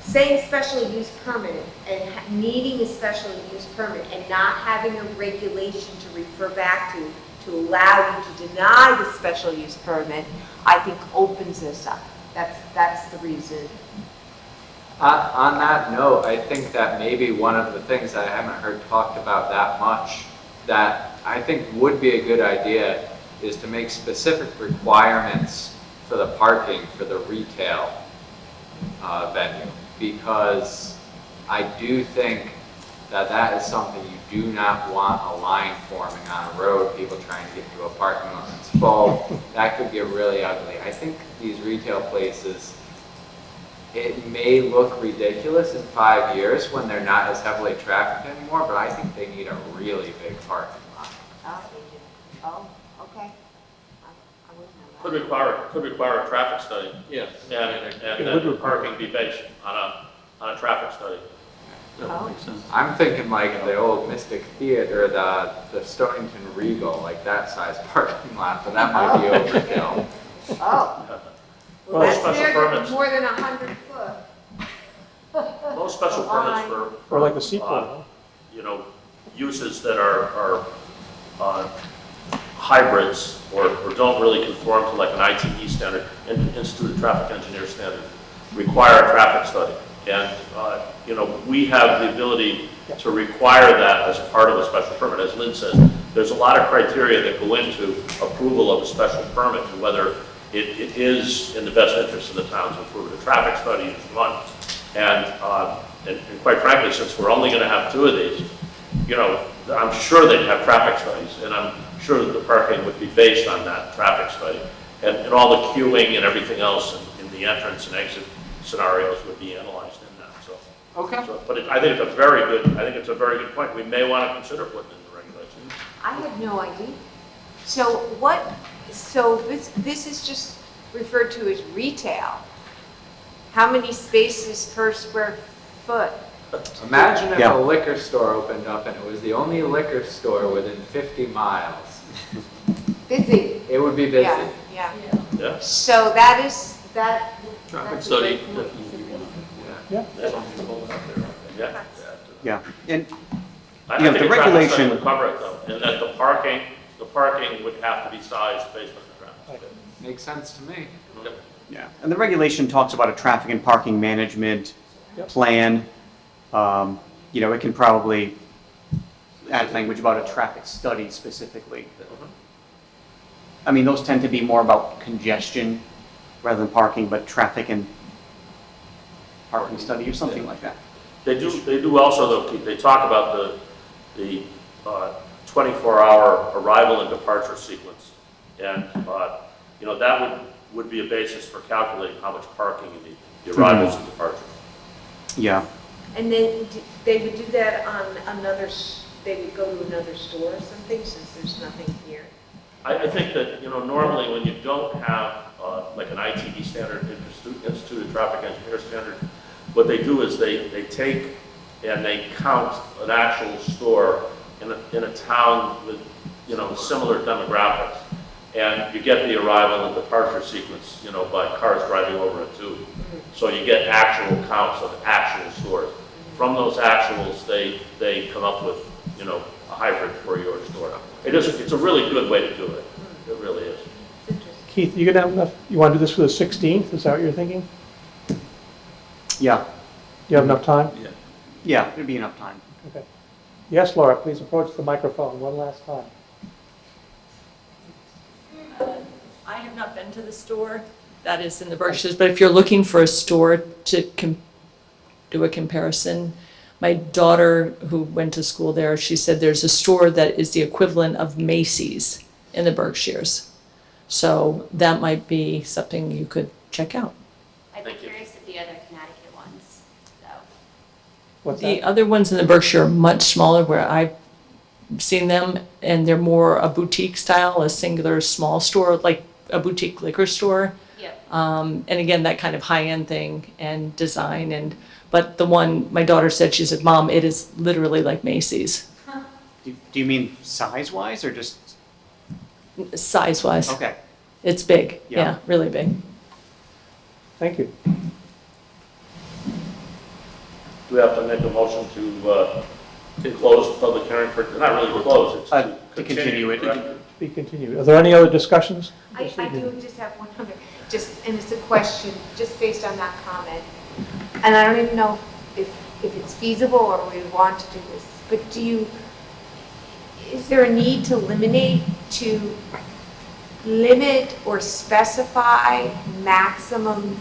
D: saying special use permit and needing a special use permit and not having a regulation to refer back to allow you to deny the special use permit, I think opens this up. That's the reason.
G: On that note, I think that maybe one of the things that I haven't heard talked about that much that I think would be a good idea is to make specific requirements for the parking for the retail venue, because I do think that that is something you do not want a line forming on a road, people trying to get into a parking lot that's full. That could get really ugly. I think these retail places, it may look ridiculous in 5 years when they're not as heavily trafficked anymore, but I think they need a really big parking lot.
D: Oh, okay.
F: Could require a traffic study.
G: Yes.
F: And then parking be based on a traffic study.
C: That would make sense.
G: I'm thinking like the old Mystic Theater, the Stonington Regal, like that size parking lot, but that might be overkill.
D: Oh. Well,
F: Most
D: that's
F: special
D: there,
F: permits.
D: more than 100 foot.
F: Most special permits for.
A: Or like the seaport,
F: Uses that are hybrids or don't really conform to like an ITE standard, Institute of Traffic Engineer standard, require a traffic study. And, we have the ability to require that as a part of a special permit. As Lynn says, there's a lot of criteria that go into approval of a special permit, and whether it is in the best interest of the town to approve it. A traffic study is one. And quite frankly, since we're only going to have 2 of these, I'm sure they'd have traffic studies, and I'm sure that the parking would be based on that traffic study. And all the queuing and everything else in the entrance and exit scenarios would be analyzed in that. So,
G: Okay.
F: but I think it's a very good point. We may want to consider putting in the regulations.
D: I had no idea. So this is just referred to as retail. How many spaces per square foot?
G: Imagine if
B: Yeah.
G: a liquor store opened up and it was the only liquor store within 50 miles.
D: Busy.
G: It would be busy.
D: Yeah.
F: Yeah.
D: So that.
C: Traffic
D: that's a
C: study,
D: great point.
C: definitely.
F: Yeah.
B: Yeah, and
F: I
B: Yeah,
F: think
B: the
F: a traffic study
B: regulation-
F: would cover it though, and that the parking would have to be sized based on the traffic.
G: Makes sense to me.
B: yeah, and the regulation talks about a traffic and parking management
A: Yep.
B: plan. you know, it can probably add language about a traffic study specifically. I mean, those tend to be more about congestion rather than parking, but traffic and parking study or something like that.
F: They do also, though, Keith, they talk about the 24-hour arrival and departure sequence. And, you know, that would be a basis for calculating how much parking you need, the arrivals and departures.
B: Yeah.
D: And then they would do that on they would go to another store or something, since there's nothing here?
F: I think that, you know, normally when you don't have like an ITD standard, Institute of Traffic Engineer standard, what they do is they take and they count an actual store in a town with, you know, similar demographics. And you get the arrival and departure sequence, you know, by cars driving over it too. So you get actual counts of actual stores. From those actuals, they come up with, you know, a hybrid for your store. It's a really good way to do it. It really is.
A: Keith, you gonna have enough, you want to do this for the 16th? Is that what you're thinking?
B: Yeah.
A: You have enough time?
C: Yeah.
B: Yeah, there'd be enough time.
A: Okay. Yes, Laura, please approach the microphone one last time.
J: I have not been to the store. That is in the Berkshires, but if you're looking for a store to do a comparison, my daughter who went to school there, she said there's a store that is the equivalent of Macy's in the Berkshires. So that might be something you could check out.
L: I'd be curious if the other Connecticut ones, though.
A: What's
J: The
A: that?
J: other ones in the Berkshire are much smaller where I've seen them, and they're more a boutique style, a singular small store, like a boutique liquor store.
L: Yep.
J: And again, that kind of high-end thing and design, but the one my daughter said, she said, Mom, it is literally like Macy's,
B: Do you mean size-wise or just?
J: size-wise.
B: Okay.
J: It's big,
B: Yeah.
J: yeah, really big.
A: Thank you.
F: Do we have to make a motion to close the public hearing for, not really close, it's
B: To continue it.
F: correct?
A: To be continued. Are there any other discussions?
D: I do just have one other, and it's a question, just based on that comment. And I don't even know if it's feasible or we want to do this, but is there a need to limit or specify maximum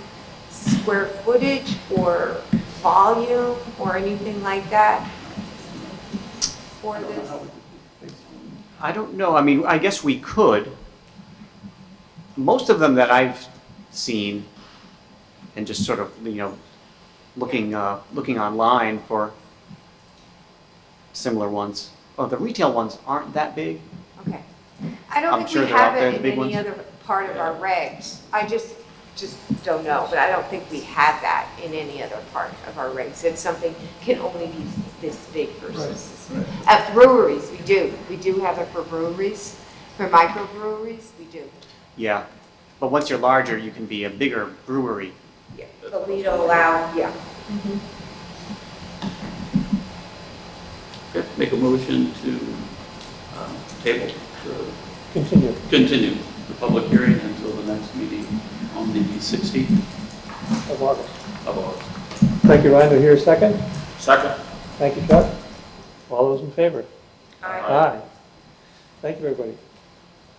D: square footage or volume or anything like that for this?
B: I don't know. I mean, I guess we could. Most of them that I've seen, and just sort of, you know, looking online for similar ones. Oh, the retail ones aren't that big.
D: Okay. I don't
B: I'm
D: think
B: sure
D: we
B: they're out
D: have
B: there,
D: it
B: the
D: in
B: big
D: any
B: ones.
D: other part of our regs. I just don't know, but I don't think we have that in any other part of our regs. It's something can only be this big versus. At breweries, we do. We do have it for breweries, for microbreweries, we do.
B: Yeah. But once you're larger, you can be a bigger brewery.
D: Yeah. But we don't allow, yeah.
C: Okay, make a motion to table,
A: Continue.
C: continue the public hearing until the next meeting on the 16th
A: Of August.
C: of August.
A: Thank you, Ryan. Do I hear a second?
F: Second.
A: Thank you, Chuck. All those in favor?
D: Aye.
A: Aye. Thank you, everybody.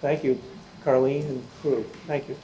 A: Thank you, Carlene and crew. Thank you.